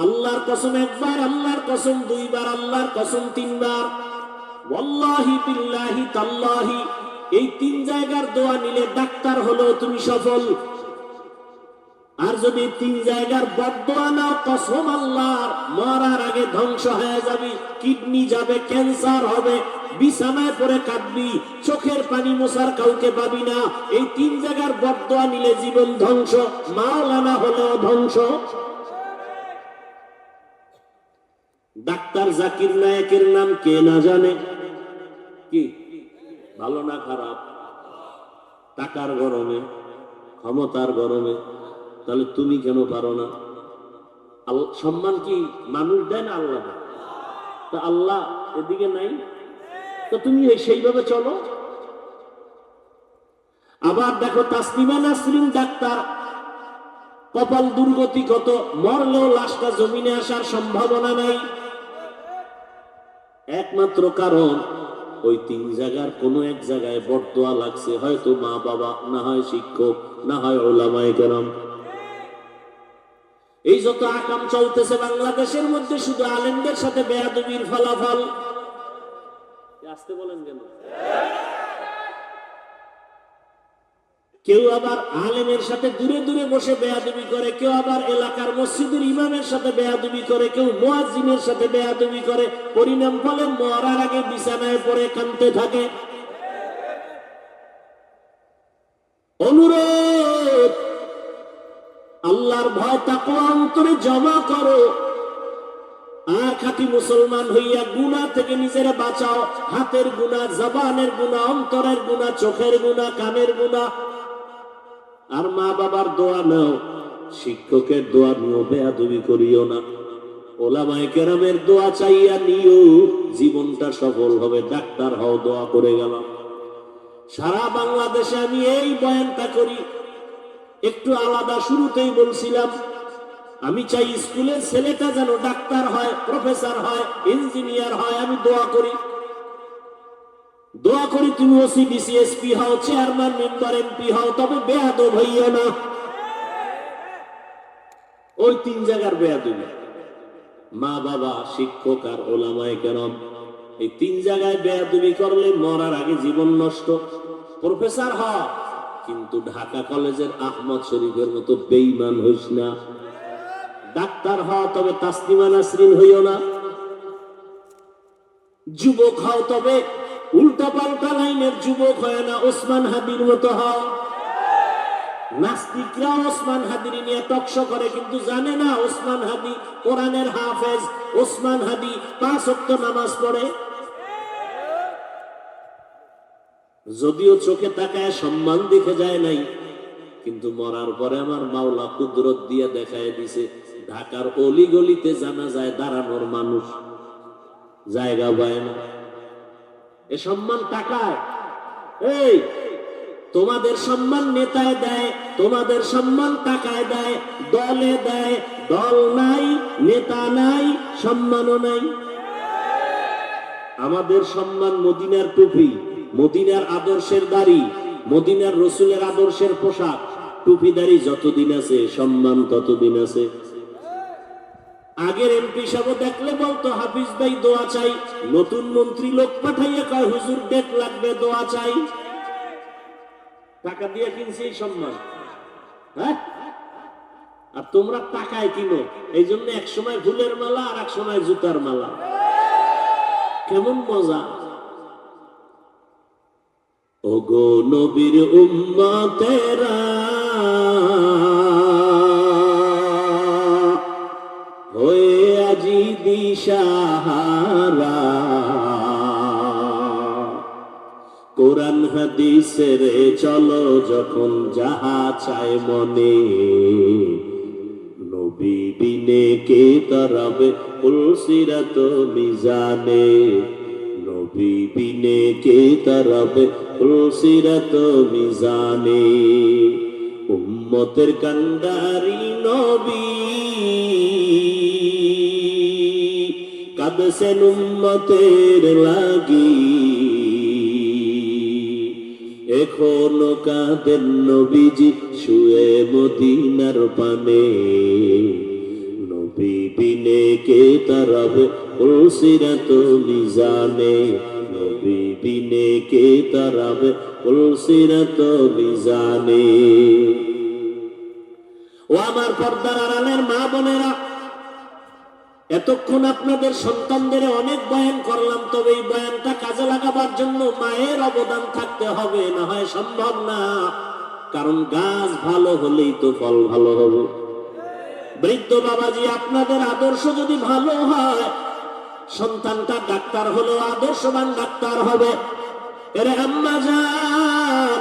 আল্লাহর কসম একবার, আল্লাহর কসম দুইবার, আল্লাহর কসম তিনবার, ওয়াল্লাহি বিল্লাহি তাল্লাহি, এই তিন জায়গার দোয়া নিলে ডাক্তার হলেও তুমি সফল। আর যদি তিন জায়গার বদদোয়া নাও, কসম আল্লাহর, মরার আগে ধ্বংস হয়ে যাবি, কিডনি যাবে, ক্যান্সার হবে, বিছানায় পড়ে কাঁদবি, চোখের পানি মোছার কাউকে পাবি না। এই তিন জায়গার বদদোয়া নিলে জীবন ধ্বংস, মাওলানা হলেও ধ্বংস। ডাক্তার জাকির নায়েকের নাম কে না জানে? কি ভালো না খারাপ? টাকার গরমে, ক্ষমতার গরমে। তাহলে তুমি কেন পারো না? সম্মান কি মানুষ দেয় না আল্লাহ দেয়? তা আল্লাহ এদিকে নাই, তো তুমি সেইভাবে চলো। আবার দেখো তাসলিমা নাসরিন ডাক্তার, কপাল দুর্গতি কত, মরলেও লাশটা জমিনে আসার সম্ভাবনা নাই। একমাত্র কারণ ওই তিন জায়গার কোনো এক জায়গায় বদদোয়া লাগছে, হয়তো মা বাবা, না হয় শিক্ষক, না হয় উলামায়ে কেরাম। এই যত আকাম চলতেছে বাংলাদেশের মধ্যে, শুধু আলেমদের সাথে বেয়াদবির ফলাফল। আসতে বলেন কেন? কেউ আবার আলেমের সাথে দূরে দূরে বসে বেয়াদবি করে, কেউ আবার এলাকার মসজিদের ইমামের সাথে বেয়াদবি করে, কেউ মুয়াজ্জিনের সাথে বেয়াদবি করে। পরিণাম ফলে মরার আগে বিছানায় পড়ে কাঁদতে থাকে। অনুরোধ, আল্লাহর ভয় তাকওয়া অন্তরে জমা করো, আর খাঁটি মুসলমান হইয়া গুনাহ থেকে নিজেরা বাঁচাও। হাতের গুনাহ, জবানের গুনাহ, অন্তরের গুনাহ, চোখের গুনাহ, কানের গুনাহ। আর মা বাবার দোয়া নাও, শিক্ষকের দোয়া নিও, বেয়াদবি করিও না। ওলামায়ে কেরামের দোয়া চাইয়া নিও, জীবনটা সফল হবে। ডাক্তার হও, দোয়া করে গেলাম। সারা বাংলাদেশে আমি এই বয়ানটা করি, একটু আলাদা। শুরুতেই বলছিলাম, আমি চাই স্কুলের ছেলেটা যেন ডাক্তার হয়, প্রফেসর হয়, ইঞ্জিনিয়ার হয়। আমি দোয়া করি, দোয়া করি তুমি ওসি ডিসি এসপি হও, চেয়ারম্যান মেম্বার এমপি হও, তবে বেয়াদব হইও না। ওই তিন জায়গার বেয়াদবি, মা বাবা, শিক্ষক আর ওলামায়ে কেরাম, এই তিন জায়গায় বেয়াদবি করলে মরার আগে জীবন নষ্ট। প্রফেসর হ, কিন্তু ঢাকা কলেজের আহমদ শরীফের মতো বেঈমান হইস না। ডাক্তার হ, তবে তাসলিমা নাসরিন হইও না। যুবক হও, তবে উল্টা পাল্টা লাইনের যুবক হয় না, ওসমান হাদির মতো হও। নাস্তিকরা ওসমান হাদির নিয়ে টকশো করে, কিন্তু জানে না ওসমান হাদি কোরআনের হাফেজ, ওসমান হাদি 5 ওয়াক্ত নামাজ পড়ে। যদিও চোখে তাকায় সম্মান দেখে যায় নাই, কিন্তু মরার পরে আমার মাওলা কুদরত দিয়ে দেখায় দিছে, ঢাকার অলি গলিতে জানা যায় দাঁড়ানোর মানুষ জায়গা পায় না। এ সম্মান টাকায়। এই তোমাদের সম্মান নেতায় দেয়, তোমাদের সম্মান টাকায় দেয়, দলে দেয়। দল নাই, নেতা নাই, সম্মানও নাই। আমাদের সম্মান মদিনার টুপি, মদিনার আদর্শের দাড়ি, মদিনার রসুলের আদর্শের পোশাক। টুপি দাড়ি যতদিন আছে, সম্মান ততদিন আছে। আগের এমপি সাহেব দেখলে বলতো হাফিজ ভাই দোয়া চাই, নতুন মন্ত্রী লোক পাঠাইয়া কয় হুজুর ডেট লাগবে, দোয়া চাই। টাকা দিয়ে কিনছে এই সম্মান, হ্যাঁ? আর তোমরা টাকায় কিনো, এই জন্য এক সময় ফুলের মালা আর এক সময় জুতার মালা। কেমন মজা! ওগো নবীর উম্মতেরা, হয়ে আজি দিশাহারা, কোরআন হাদিসের চলো যখন যাহা চায় মনে, নবী বিনে কে তরবে পুলসিরাত মিজানে, নবী বিনে কে তরবে পুলসিরাত মিজানে। উম্মতের কান্ডারি নবী, কাঁদছেন উম্মতের লাগি, এখনো কাঁদেন নবীজি শুয়ে মদিনার পানে, নবী বিনে কে तरफ उलसिरत मिजाने नबी बिने के तरफ उलसिरत मिजाने। ও আমার পর্দার আড়ালের মা বোনেরা, এতক্ষণ আপনাদের সন্তানদের অনেক বয়ান করলাম, তবে এই বয়ানটা কাজে লাগাবার জন্য মায়ের অবদান থাকতে হবে, না হয় সম্ভব না। কারণ গাছ ভালো হলেই তো ফল ভালো হবে। বৃদ্ধ বাবাজি, আপনাদের আদর্শ যদি ভালো হয়, সন্তানটা ডাক্তার হলেও আদর্শবান ডাক্তার হবে। এরে আম্মা জান,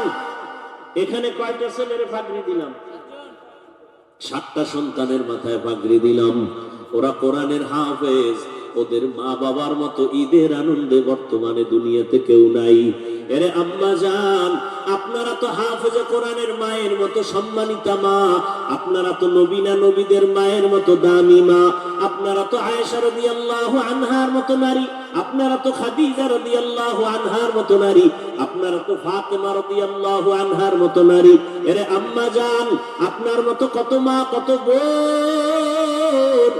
এখানে কয়টা ছেলের পাগড়ি দিলাম? 7টা সন্তানের মাথায় পাগড়ি দিলাম। ওরা কোরআনের হাফেজ। ওদের মা বাবার মতো ঈদের আনন্দে বর্তমানে দুনিয়াতে কেউ নাই। এরে আম্মা জান, আপনারা তো হাফেজে কোরআনের মায়ের মতো সম্মানিতা মা, আপনারা তো নবীনা নবীদের মায়ের মতো দামি মা, আপনারা তো আয়েশা রাদিয়াল্লাহু আনহার মতো নারী, আপনারা তো খাদিজা রাদিয়াল্লাহু আনহার মতো নারী, আপনারা তো ফাতেমা রাদিয়াল্লাহু আনহার মতো নারী। এরে আম্মা জান, আপনার মতো কত মা, কত বোন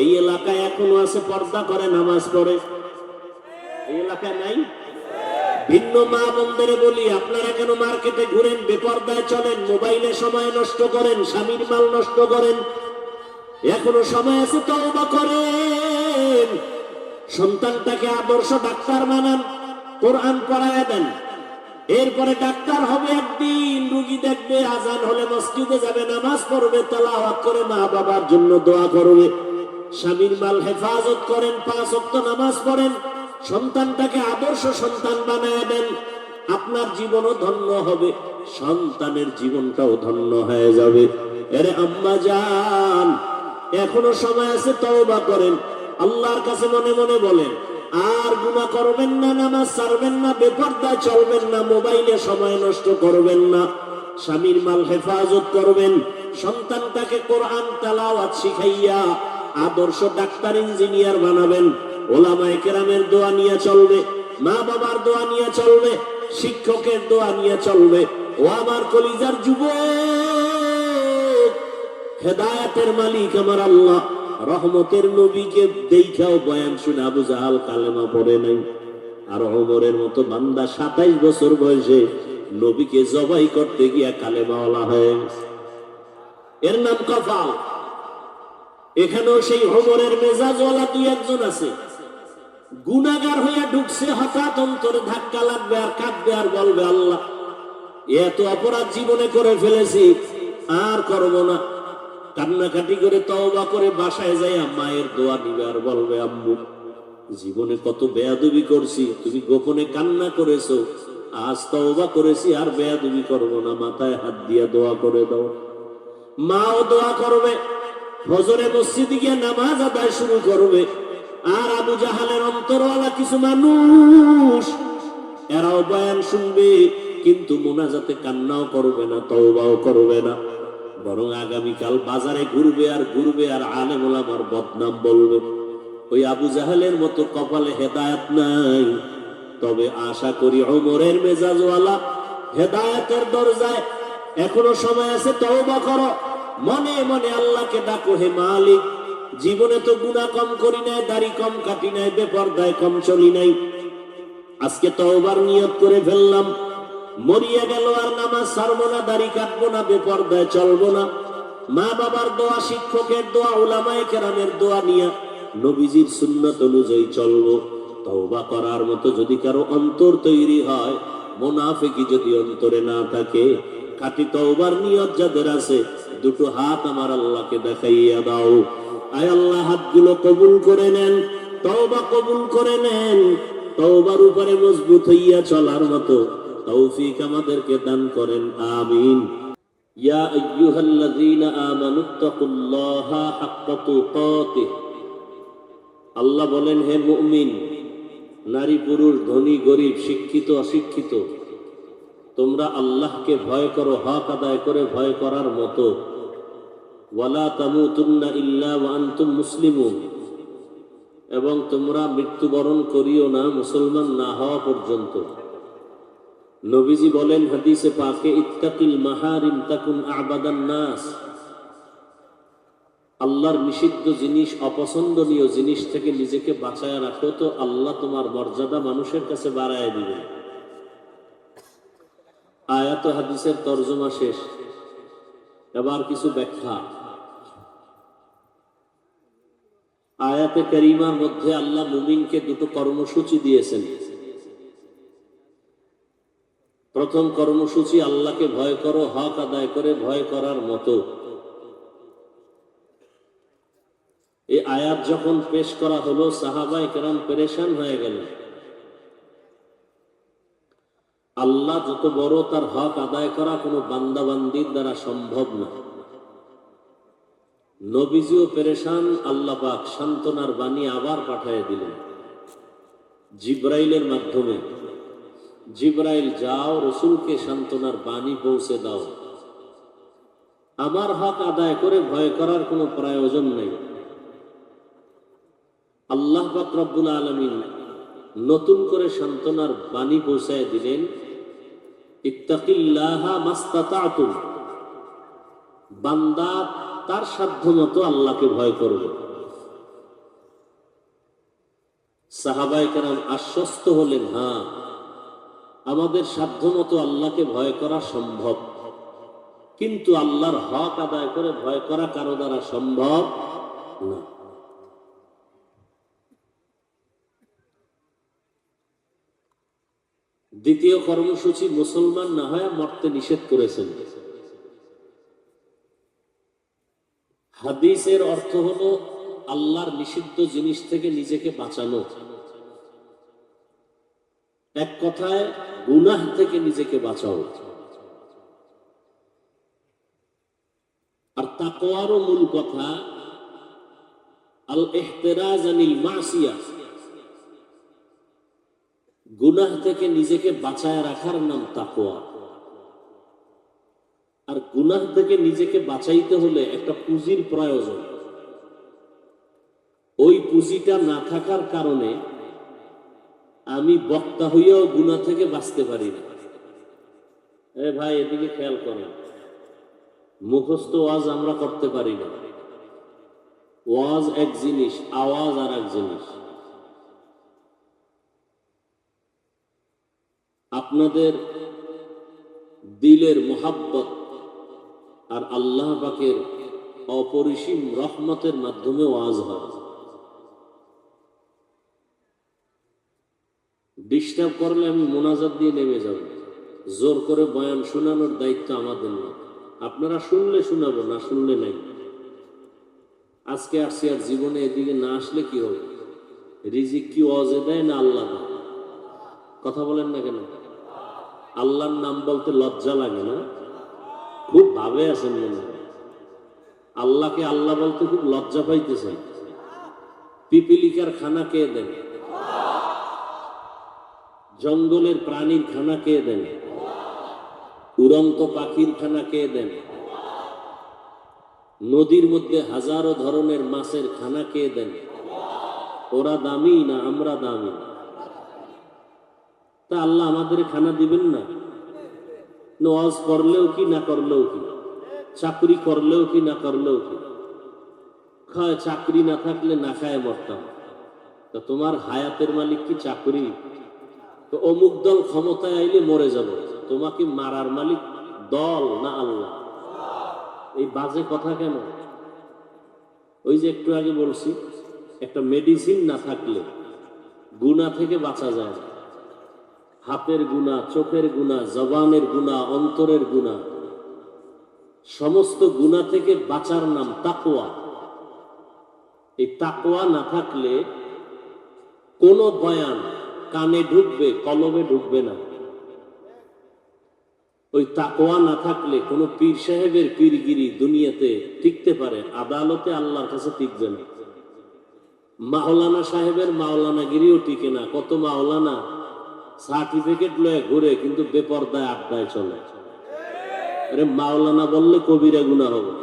এই এলাকায় এখনো আছে, পর্দা করে, নামাজ পড়ে। এই এলাকায় নাই? ভিন্ন মা বোনদের বলি, আপনারা কেন মার্কেটে ঘুরেন, বেপর্দায় চলেন, মোবাইলে সময় নষ্ট করেন, স্বামীর মাল নষ্ট করেন? এখনো সময় আছে, তওবা করেন। সন্তানটাকে আদর্শ ডাক্তার বানান, কোরআন পড়ায়া দেন। এরপরে ডাক্তার হবে একদিন, রোগী দেখবে, আজান হলে মসজিদে যাবে, নামাজ পড়বে, তেলাওয়াত করে মা বাবার জন্য দোয়া করবে। স্বামীর মাল হেফাজত করেন, 5 ওয়াক্ত নামাজ পড়েন, সন্তানটাকে আদর্শ সন্তান বানায় দেন। আপনার জীবনও ধন্য হবে, সন্তানের জীবনটাও ধন্য হয়ে যাবে। আরে আম্মা জান, এখনো সময় আছে, তওবা করেন। আল্লাহর কাছে মনে মনে বলেন, আর গুনাহ করবেন না, নামাজ ছাড়বেন না, বেপরদায় চলবেন না, মোবাইলে সময় নষ্ট করবেন না, স্বামীর মাল হেফাজত করবেন, সন্তানটাকে কোরআন তেলাওয়াত শিখাইয়া আদর্শ ডাক্তার ইঞ্জিনিয়ার বানাবেন। ওলামায়ে কেরামের দোয়া নিয়ে চলবে, মা বাবার দোয়া নিয়ে চলবে, শিক্ষকের দোয়া নিয়ে চলবে। ও আমার কলিজার যুবক, হেদায়েতের মালিক আমার আল্লাহ, রহমতের নবীকে দেখাও বয়ান শুনে আবু জাহাল কালেমা পড়ে নাই। আর ওমরের মতো বান্দা 27 বছর বয়সে নবীকে জবাই করতে গিয়া কালেমাওয়ালা হয়ে গেছে। এর নাম কফাল। এখানেও সেই ওমরের মেজাজওয়ালা 2-1 আছে, গুনাহগার হইয়া ঢুকছে, হঠাৎ অন্তরে ধাক্কা লাগবে, আর কাঁদবে, আর বলবে, আল্লাহ এত অপরাধ জীবনে করে ফেলেছি, আর করব না। কান্নাকাটি করে তওবা করে বাসায় যাই মায়ের দোয়া নিবে, আর বলবে, আম্মু জীবনে কত বেয়াদবি করছি, তুমি গোপনে কান্না করেছো, আজ তওবা করেছি, আর বেয়াদবি করব না, মাথায় হাত দিয়া দোয়া করে দাও। মাও দোয়া করবে, ফজরে মসজিদে গিয়ে নামাজ আদায় শুরু করবে। আর আবু জাহালের অন্তরওয়ালা কিছু মানুষ, এরাও বয়ান শুনবে, কিন্তু মোনাজাতে কান্নাও করবে না, তওবাও করবে না, বরং আগামীকাল বাজারে ঘুরবে, আর ঘুরবে, আর আলেম ওলামার বদনাম বলবে। ওই আবু জাহালের মতো কপালে হেদায়েত নাই। তবে আশা করি ওমরের মেজাজওয়ালা হেদায়েতের দরজায় এখনো সময় আছে, তওবা করো, মনে মনে আল্লাহকে ডাকো, হে মালিক জীবনে তো গুনাহ কম করি নাই, দাড়ি কম কাটি নাই, বেপরদায় কম চলি নাই, আজকে তওবার নিয়ত করে ফেললাম, মরিয়া গেল আর নামাজ ছাড়বো না, দাড়ি কাটবো না, বেপরদায় চলবো না। মা বাবার দোয়া, শিক্ষকের দোয়া, উলামায়ে কেরামের দোয়া নিয়ে নবীজির সুন্নাত অনুযায়ী চলবো। তওবা করার মতো যদি কারো অন্তর তৈরি হয়, মুনাফিকি যদি অন্তরে না থাকে, খাঁটি তওবার নিয়ত যাদের আছে, 2 হাত আমার আল্লাহকে দেখাইয়া দাও। আয় আল্লাহ, হাতগুলো কবুল করে নেন, তওবা কবুল করে নেন, তওবার উপরে মজবুত হইয়া চলার মতো তৌফিক আমাদেরকে দান করেন, আমিন। ইয়া আইয়ুহাল্লাযীনা আমানুত্তাকুল্লাহা হাক্কা তুকাতিহ। আল্লাহ বলেন, হে মুমিন, নারী পুরুষ, ধনী গরিব, শিক্ষিত অশিক্ষিত, তোমরা আল্লাহকে ভয় করো, হক আদায় করে ভয় করার মতো। ওয়ালা তামুতুন্না ইল্লা ওয়া আনতুম মুসলিমুন। এবং তোমরা মৃত্যুবরণ করিও না মুসলমান না হওয়া পর্যন্ত। নবীজি বলেন হাদিসে পাকে, ইত্তাকিল মাহারিম তাকুন আবাদান নাস। আল্লাহর নিষিদ্ধ জিনিস, অপছন্দনীয় জিনিস থেকে নিজেকে বাঁচায় রাখো, তো আল্লাহ তোমার মর্যাদা মানুষের কাছে বাড়ায় দিবে। আয়াত ও হাদিসের তর্জমা শেষ, এবার কিছু ব্যাখ্যা। আয়াতে কারিমার মধ্যে আল্লাহ মুমিনকে দুটো কর্মসূচি দিয়েছেন। প্রথম কর্মসূচি, আল্লাহকে ভয় করো, হক আদায় করে ভয় করার মতো। এই আয়াত যখন পেশ করা হলো, সাহাবায়ে কেরাম পেরেশান হয়ে গেল। আল্লাহ যত বড়, তার হক আদায় করা কোনো বান্দাবান্দির দ্বারা সম্ভব না। নবীজিও পেরেশান, আল্লাহ পাক সান্ত্বনার বাণী আবার পাঠিয়ে দিলেন জিব্রাইলের মাধ্যমে। জিব্রাইল, যাও রাসূলকে সান্ত্বনার বাণী পৌঁছে দাও, আমার হক আদায় করে ভয় করার কোনো প্রয়োজন নেই। আল্লাহ পাক রব্বুল আলামিন নতুন করে সান্ত্বনার বাণী পৌঁছায় দিলেন, ইত্তাকিল্লাহা মাস্তাতাতুম, বান্দা তার সাধ্যমতো আল্লাহকে ভয় করবে। সাহাবায়ে কেরাম আশ্বস্ত হলেন, হ্যাঁ, আমাদের সাধ্যমতো আল্লাহকে ভয় করা সম্ভব, কিন্তু আল্লাহর হক আদায় করে ভয় করা কারো দ্বারা সম্ভব না। দ্বিতীয় কর্মসূচি, মুসলমান না হয়ে মরতে নিষেধ করেছেন। হাদিসের অর্থ হলো আল্লাহর নিষিদ্ধ জিনিস থেকে নিজেকে বাঁচানো। এক কথায় গুনাহ থেকে নিজেকে বাঁচাও। আর তাকওয়ারও মূল কথা আল ইহতিরাজ আনিল মাসিয়া, গুনাহ থেকে নিজেকে বাঁচায় রাখার নাম তাকওয়া। আর গুনাহ থেকে নিজেকে বাঁচাইতে হলে একটা পুঁজির প্রয়োজন। ওই পুঁজিটা না থাকার কারণে আমি বক্তা হইয়াও গুনাহ থেকে বাঁচতে পারি না। ভাই এদিকে খেয়াল করেন, মুখস্থ ওয়াজ আমরা করতে পারি না। ওয়াজ এক জিনিস, আওয়াজ আর এক জিনিস। আপনাদের দিলের মোহাব্বত আর আল্লাহ পাকের অপরিসীম রহমতের মাধ্যমে ওয়াজ হয়। ডিস্টার্ব করলে আমি মোনাজাত দিয়ে নেমে যাব। জোর করে বয়ান শোনানোর দায়িত্ব আমাদের না। আপনারা শুনলে শোনাবো, না শুনলে নাই। আজকে আসছি, আর জীবনে এদিকে না আসলে কি হবে? রিজিক কি ওয়াজে দেয় না আল্লাহ দেয়? কথা বলেন না কেন? আল্লাহর নাম বলতে লজ্জা লাগে না? খুব ভাবে আছেন মনে হয়। আল্লাহকে আল্লাহ বলতে খুব লজ্জা পাইতেছেন। পিপিলিকার খানা কে দেন? জঙ্গলের প্রাণীর খানা কে দেন? উড়ন্ত পাখির খানা কে দেন? নদীর মধ্যে হাজারো ধরনের মাছের খানা কে দেন? ওরা দামি না আমরা দামি? তা আল্লাহ আমাদের খানা দিবেন না? ওয়াজ করলেও কি না করলেও কি, চাকরি করলেও কি না করলেও কি, চাকরি না থাকলে না খায় মরতাম। তা তোমার হায়াতের মালিক কি চাকরি? তো অমুক দল ক্ষমতায় আইলে মরে যাব, তোমাকে মারার মালিক দল না আল্লাহ? এই বাজে কথা কেন? ওই যে একটু আগে বলছি, একটা মেডিসিন না থাকলে গুনাহ থেকে বাঁচা যায় না। হাতের গুনাহ, চোখের গুনাহ, জবানের গুনাহ, অন্তরের গুনাহ, সমস্ত গুনাহ থেকে বাঁচার নাম তাকওয়া। এই তাকওয়া না থাকলে কোন বয়ান কানে ঢুকবে, কলবে ঢুকবে না। ওই তাকওয়া না থাকলে কোন পীর সাহেবের পীরগিরি দুনিয়াতে টিকতে পারে, আদালতে আল্লাহর কাছে টিকবে না। মাওলানা সাহেবের মাওলানাগিরিও টিকে না। কত মাওলানা সার্টিফিকেট লয়ে ঘুরে, কিন্তু বেপরদায় আড্ডায় চলে। আরে মাওলানা বললে কবিরা গুনাহ হবে।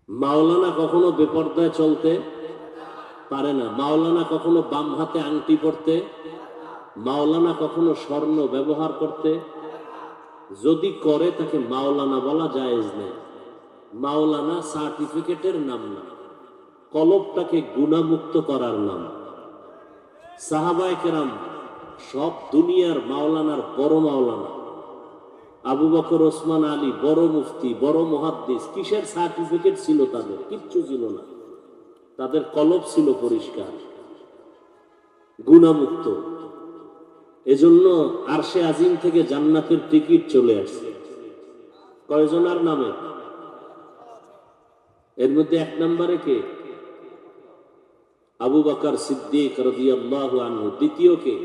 মাওলানা কখনো বেপরদায় চলতে পারে না। মাওলানা কখনো বাম হাতে আংটি পরতে, মাওলানা কখনো স্বর্ণ ব্যবহার করতে, যদি করে তাকে মাওলানা বলা জায়েজ নেই। মাওলানা সার্টিফিকেটের নাম না, কলবটাকে গুনাহমুক্ত করার নাম। সাহাবায়ে কেরাম সব দুনিয়ার মাওলানার বড় মাওলানা। আবু বকর, ওসমান, আলী বড় মুফতি, বড় মুহাদ্দিস। কিসের সার্টিফিকেট ছিল তাদের? কিচ্ছু ছিল না। তাদের কলব ছিল পরিষ্কার, গুনাহমুক্ত। এজন্য আরশে আজিম থেকে জান্নাতের টিকিট চলে আসছে। কয়জনার নামে? এর মধ্যে এক নম্বরে কে? আবু বকর সিদ্দিক রাদিয়াল্লাহু আনহু। দ্বিতীয় কে?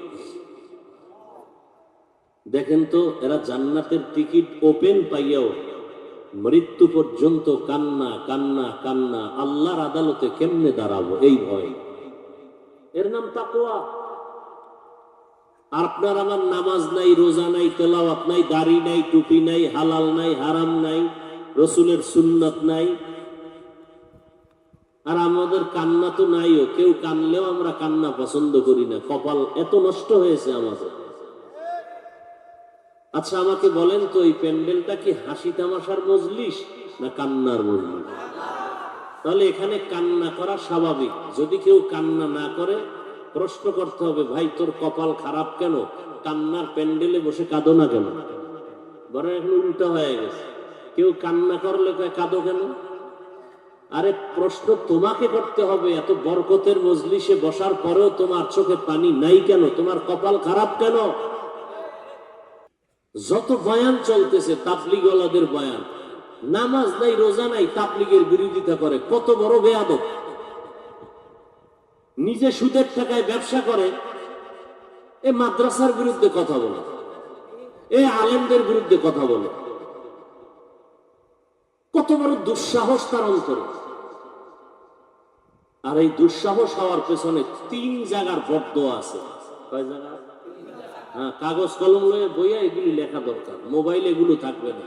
দেখেন তো, এরা জান্নাতের টিকিট ওপেন পাইয়াও মৃত্যু পর্যন্ত কান্না কান্না কান্না, আল্লাহর আদালতে কেমনে দাঁড়াবো এই ভয়। এর নাম তাকওয়া। আপনার আমার নামাজ নাই, রোজা নাই, তেলাওয়াত নাই, দাড়ি নাই, টুপি নাই, হালাল নাই, হারাম নাই, রসুলের সুন্নাত নাই। আর আমাদের কান্না তো নাইও। কেউ কানলেও আমরা কান্না পছন্দ করি না। কপাল এত নষ্ট হয়েছে আমাদের। আচ্ছা আমাকে বলেন তো, এই প্যান্ডেলটা কি হাসি তামাশার মজলিস না কান্নার মজলিস? তাহলে এখানে কান্না করা স্বাভাবিক। যদি কেউ কান্না না করে, প্রশ্ন করতে হবে, ভাই তোর কপাল খারাপ কেন? কান্নার প্যান্ডেলে বসে কাঁদো না কেন? বরং এখন উল্টা হয়ে গেছে, কেউ কান্না করলে কাঁদো কেন? আরে প্রশ্ন তোমাকে করতে হবে, এত বরকতের মজলিসে বসার পরেও তোমার চোখে পানি নাই কেন? তোমার কপাল খারাপ কেন? যত বয়ান চলতেছে তাবলীগওয়ালাদের বয়ান, নামাজ নাই, রোজা নাই, তাবলীগের বিরোধিতা করে। কত বড় বেয়াদব! নিজে সুদের টাকায় ব্যবসা করে, এ মাদ্রাসার বিরুদ্ধে কথা বলে, এ আলেমদের বিরুদ্ধে কথা বলে। কত বড় দুঃসাহস তার অন্তরে! আর এই দুঃসাহস হওয়ার পেছনে 3 জায়গার বদদোয়া আছে। কয় জায়গা? হ্যাঁ, কাগজ কলম লয়ে বইয়া এগুলি লেখা দরকার। মোবাইল এগুলো থাকবে না,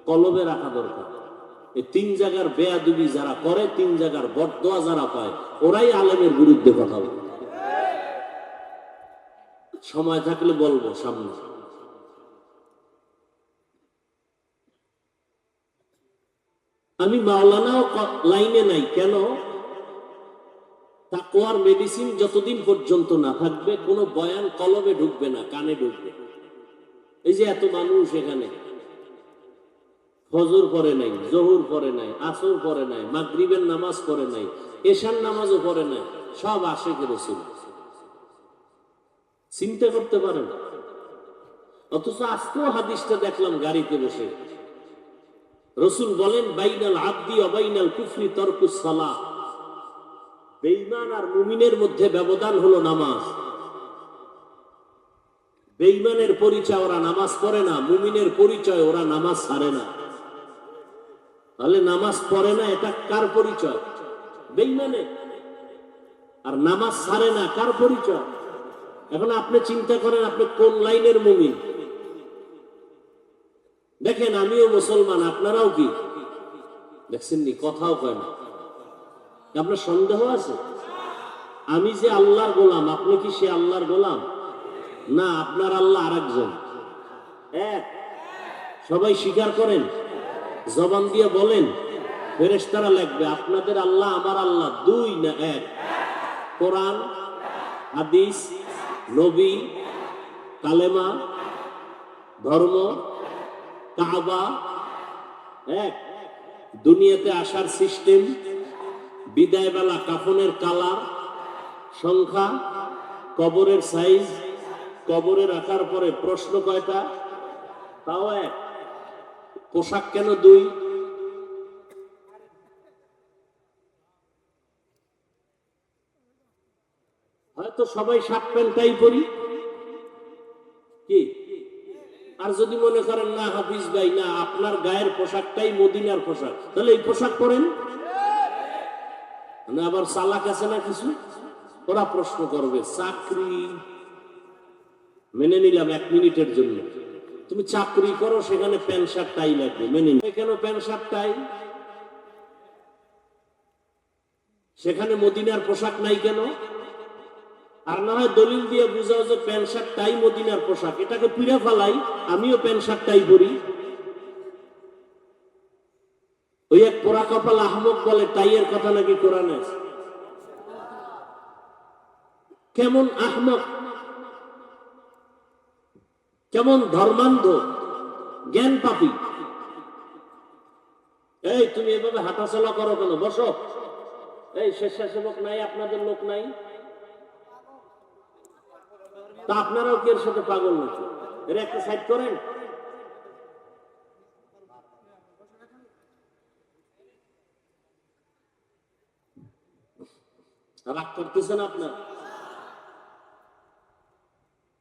কলমে রাখা দরকার। এই 3 জায়গার বেয়াদবি যারা করে, 3 জায়গার বদদোয়া যারা পায়, ওরাই আলেমের বিরুদ্ধে কথা বলে। সময় থাকলে বলবো সামনে। আমি মাওলানাও লাইনে নাই কেন? তাকওয়ার মেডিসিন যতদিন পর্যন্ত না থাকবে, কোনো বয়ান কলবে ঢুকবে না, কানে ঢুকবে। এই যে এত মানুষ এখানে ফজর পড়ে নাই, জোহর পড়ে নাই, আসর পড়ে নাই, মাগরিবের নামাজ পড়ে নাই, এশার নামাজও পড়ে নাই, সব আশিক রাসূল। চিন্তা করতে পারেন? অথচ আজকেও হাদিসটা দেখলাম গাড়িতে বসে, রসুল বলেন বাইনাল আবদি ওয়া বাইনাল কুফরি তারকুস সালাহ। বেঈমান আর মুমিনের মধ্যে ব্যবধান হলো নামাজ। বেঈমানের পরিচয় ওরা নামাজ পড়ে না, মুমিনের পরিচয় ওরা নামাজ ছাড়ে না। তাহলে নামাজ পড়ে না, এটা কার পরিচয়? বেঈমানের। আর নামাজ ছাড়ে না, কার পরিচয়? এখন আপনি চিন্তা করেন, আপনি কোন লাইনের মুমিন? দেখেন আমিও মুসলমান, আপনারাও কি? দেখছেননি? কথাও কয় না। আপনার সন্দেহ আছে? আমি যে আল্লাহর গোলাম, আপনি কি সে আল্লাহর গোলাম? না, আপনার আল্লাহ আরেকজন। এক। সবাই স্বীকার করেন, জবান দিয়ে বলেন, ফেরেশতারা লিখবে আপনাদের আল্লাহ আমার আল্লাহ 2 না 1? কোরআন, হাদিস, নবী, কালেমা, ধর্ম, কাবা এক। দুনিয়াতে আসার সিস্টেম, বিদায় বেলা কাফনের কালার, সংখ্যা, কবরের সাইজ, কবরে রাখার পরে প্রশ্ন কয়টা? তাও এক। পোশাক কেন 2? হয়তো সবাই শার্ট প্যান্টটাই পরি কি? আর যদি মনে করেন না হাফিজ ভাই, না আপনার গায়ের পোশাকটাই মদিনার পোশাক, তাহলে এই পোশাক পরেন না। আবার সালাক আছে না কিছু, ওরা প্রশ্ন করবে। চাকরি মেনে নিলাম 1 মিনিটের জন্য, তুমি চাকরি করো, সেখানে প্যান্ট শার্ট টাই লাগবে, মেনে নিলাম। কেন প্যান্ট শার্ট টাই? সেখানে মদিনার পোশাক নাই কেন? আর না হয় দলিল দিয়ে বুঝাও যে প্যান্ট শার্ট টাই মদিনার পোশাক, এটাকে পিড়া ফালাই, আমিও প্যান্ট শার্ট টাই পরি। ওই এক পোড়া কপাল আহমদ বলে টাইয়ের কথা নাকি কোরআনে। কেমন আহমদ, কেমন ধর্মান্ধ, জ্ঞান পাপী। এই তুমি এভাবে হাঁটাচলা করো কেন? বসো। এই স্বেচ্ছাসেবক নাই, আপনাদের লোক নাই? তা আপনারাও কি এর সাথে পাগল নাকি? এর একটা সাইড করেন। রাগ করতেছেন আপনার?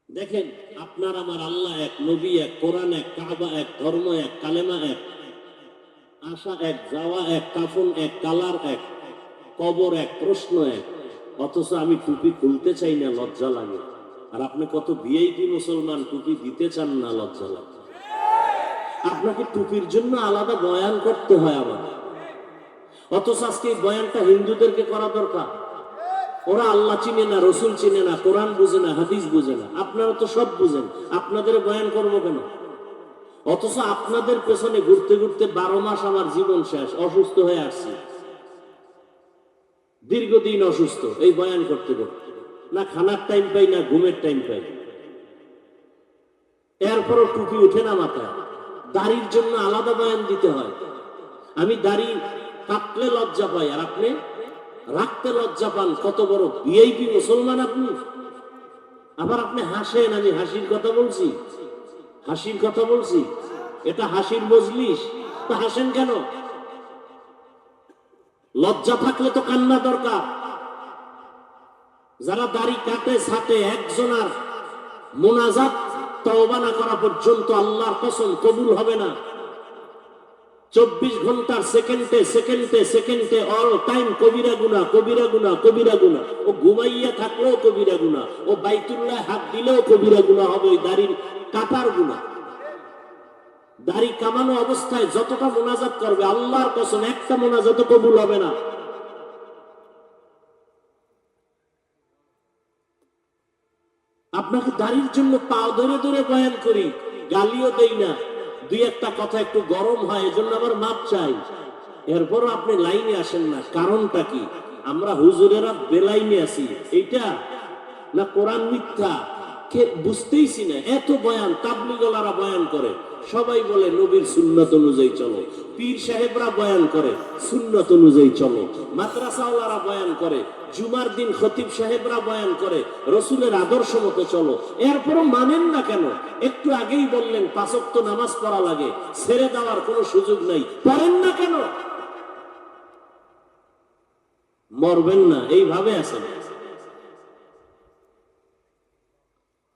দেখেন, আপনার আমার আল্লাহ এক, নবী এক, কোরআন এক, কাবা এক, ধর্ম এক, কালেমা এক, আসা এক, যাওয়া এক, কাফন এক, কালার এক, কবর এক, প্রশ্ন এক। অথচ আমি টুপি খুলতে চাই না, লজ্জা লাগে। আর আপনি কত ভিআইপি মুসলমান, টুপি দিতে চান না, লজ্জা লাগে। আপনাকে টুপির জন্য আলাদা বয়ান করতে হয় আবার। অথচ আজকে এই বয়ানটা হিন্দুদেরকে করা দরকার। ওরা আল্লাহ চিনে না, রসুল চিনে না, কোরআন বুঝে না, হাদিস বুঝে না। আপনারা তো সব বুঝেন, আপনাদের বয়ান করবো কেন? অথচ আপনাদের পেছনে ঘুরতে ঘুরতে 12 মাস আমার জীবন শেষ, অসুস্থ হয়ে আসছি, দীর্ঘদিন অসুস্থ এই বয়ান করতে করতে। না খানার টাইম পাই, না ঘুমের টাইম পাই। এরপরও টুপি উঠে না মাথায়। দাড়ির জন্য আলাদা বয়ান দিতে হয়। আমি দাড়ি কাটলে লজ্জা পাই, আর আপনি রাখতে লজ্জা পান। কত বড় ভিআইপি মুসলমান আপনি! আবার আপনি হাসেন, আমি হাসির কথা বলছি, হাসির কথা বলছি। এটা হাসির মজলিস, তা হাসেন কেন? লজ্জা থাকলে তো কান্না দরকার। যারা দাড়ি কাটে ছাটে, একজনের মোনাজাত তওবা না করা পর্যন্ত আল্লাহর কসম কবুল হবে না। 24 ঘন্টার সেকেন্ডে সেকেন্ডে সেকেন্ডে অল টাইম কবিরা গুনাহ, কবিরা গুনাহ, কবিরা গুনাহ। ও ঘুমাইয়া থাকলেও কবিরা গুনাহ, ও বাইতুল্লাহ হাত দিলেও কবিরা গুনাহ হবে। ওই দাড়ির কাটার গুনাহ। দাড়ি কামানো অবস্থায় যতটা মোনাজাত করবে, আল্লাহর কসম একটা মোনাজাত কবুল হবে না। আপনাকে দাড়ির জন্য পাও ধরে ধরে বয়ান করি, গালিও দেই না। দুই একটা কথা একটু গরম হয়, এজন্য আবার মাপ চাই। এরপরও আপনি লাইনে আসেন না, কারণটা কি? আমরা হুজুরেরা বেলাইনে আছি, এইটা না কোরআন মিথ্যা কে বুঝতেইছি না। এত বয়ান তাবলীগওয়ালারা বয়ান করে, সবাই বলে নবীর সুন্নাত অনুযায়ী চলো। পীর সাহেবরা বয়ান করে সুন্নাত অনুযায়ী চলো। মাদ্রাসাওয়ালারা বয়ান করে, জুমার দিন খতিব সাহেবরা বয়ান করে রসুলের আদর্শ মতো চলো। এরপরও মানেন না কেন? একটু আগেই বললেন 5 ওয়াক্ত নামাজ পড়া লাগে, ছেড়ে দেওয়ার কোনো সুযোগ নাই, পড়েন না কেন? মরবেন না, এইভাবে আছেন।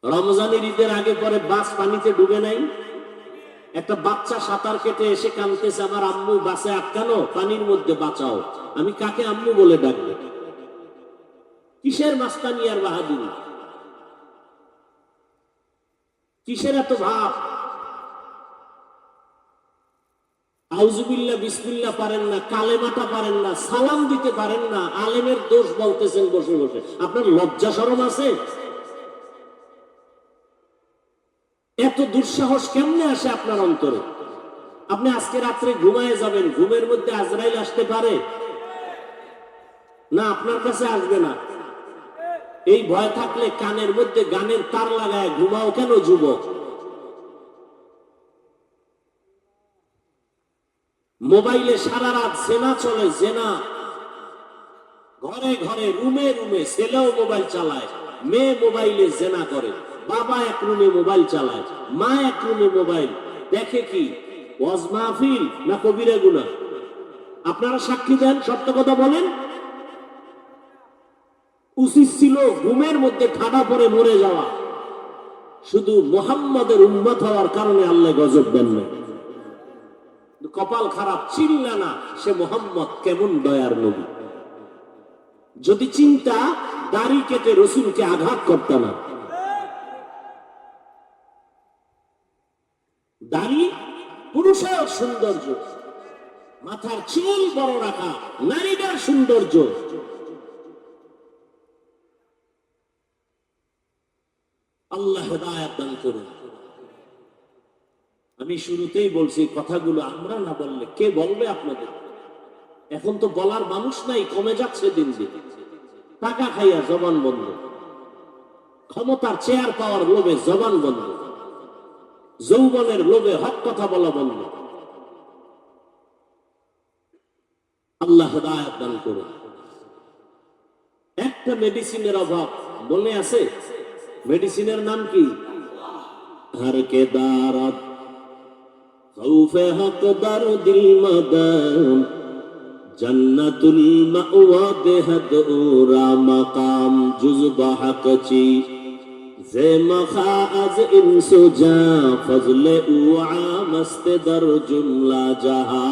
রমজানের ঈদের আগে পরে বাস পানিতে ডুবে নাই? একটা বাচ্চা সাঁতার কেটে এসে কাঁদতেছে, আমার আম্মু বাসে আটকানো, পানির মধ্যে বাঁচাও। আমি কাকে আম্মু বলে ডাকবো? কিসের মাস্তানি আর বাহাদুরি? কিসের এত ভাব? আউযুবিল্লাহ বিসমিল্লাহ পারেন না, কালেমাটা পারেন না, সালাম দিতে পারেন না, আলেমের দোষ বলতেছেন বসে বসে। আপনার লজ্জা শরম আছে? এত দুঃসাহস কেমনে আসে আপনার অন্তরে? আপনি আজকে রাত্রে ঘুমায় যাবেন, ঘুমের মধ্যে আজরাইল আসতে পারে না? আপনার কাছে আসবে না। এই ভয় থাকলে কানের মধ্যে গানের তার লাগায় ঘুমাও কেন যুবক? মোবাইলে সারা রাত জেনা চলে, জেনা ঘরে ঘরে, রুমে রুমে। ছেলেও মোবাইল চালায়, মেয়ে মোবাইলে জেনা করে। বাবা এক রুমে মোবাইল চালায়, মা এক রুমে মোবাইল দেখে। কি ওয়াজ মাহফিল না কবিরা গুনাহ? আপনারা সাক্ষী দেন, সত্য কথা বলেন। উচিত ছিল ঘুমের মধ্যে ঠাডা পরে মরে যাওয়া। শুধু মুহাম্মাদের উম্মত হওয়ার কারণে আল্লাহ গজব দেন না। কপাল খারাপ, চিনলা না সে মুহাম্মদ কেমন দয়ার নবী। যদি চিন্তা, দাড়ি কেটে রসুলকে আঘাত করত না। দাড়ি পুরুষের সৌন্দর্য, মাথার চুল বড় রাখা নারীদের সৌন্দর্য। হেদায়েত দান করুন। আমি শুরুতেই বলছি, কথাগুলো আমরা না বললে কে বলবে আপনাদের? এখন তো বলার মানুষ নাই, কমে যাচ্ছে দিন দিন। টাকা খাইয়া জবান বন্ধ, ক্ষমতার চেয়ার পাওয়ার লোভে জবান বন্ধ, যৌবনের লোভে হক কথা বলা বন্ধ। আল্লাহ হেদায়েত দান করুন। একটা মেডিসিনের অভাব মনে আছে? মেডিসিনের নাম কি? হর কে দারাত খৌফে হক দার দিল মাদান জন্নতুল মাওয়া দেহদ উরা মাকাম জুজবা হকচি জে মখা আজ ইনসু জা ফজলে উআ মস্তে দর জুমলা জাহা।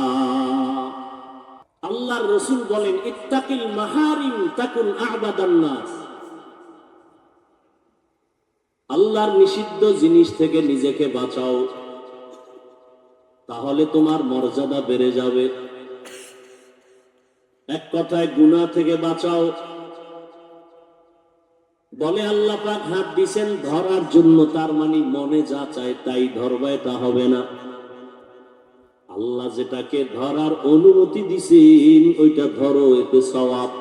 আল্লাহর রাসূল বলেন, ইত্তাকিল মাহারিম তাকুন আ'বাদান নাস। আল্লাহর নিষিদ্ধ জিনিস থেকে নিজেকে বাঁচাও, তাহলে তোমার মর্যাদা বেড়ে যাবে। এক কথায় গুনাহ থেকে বাঁচাও। বলে আল্লাহ পাক হাত দিয়েছেন ধরার জন্য, তার মানে মনে যা চায় তাই ধরবে, তা হবে না। আল্লাহ যেটাকে ধরার অনুমতি দিছেন ওইটা ধরো, এতে সওয়াব।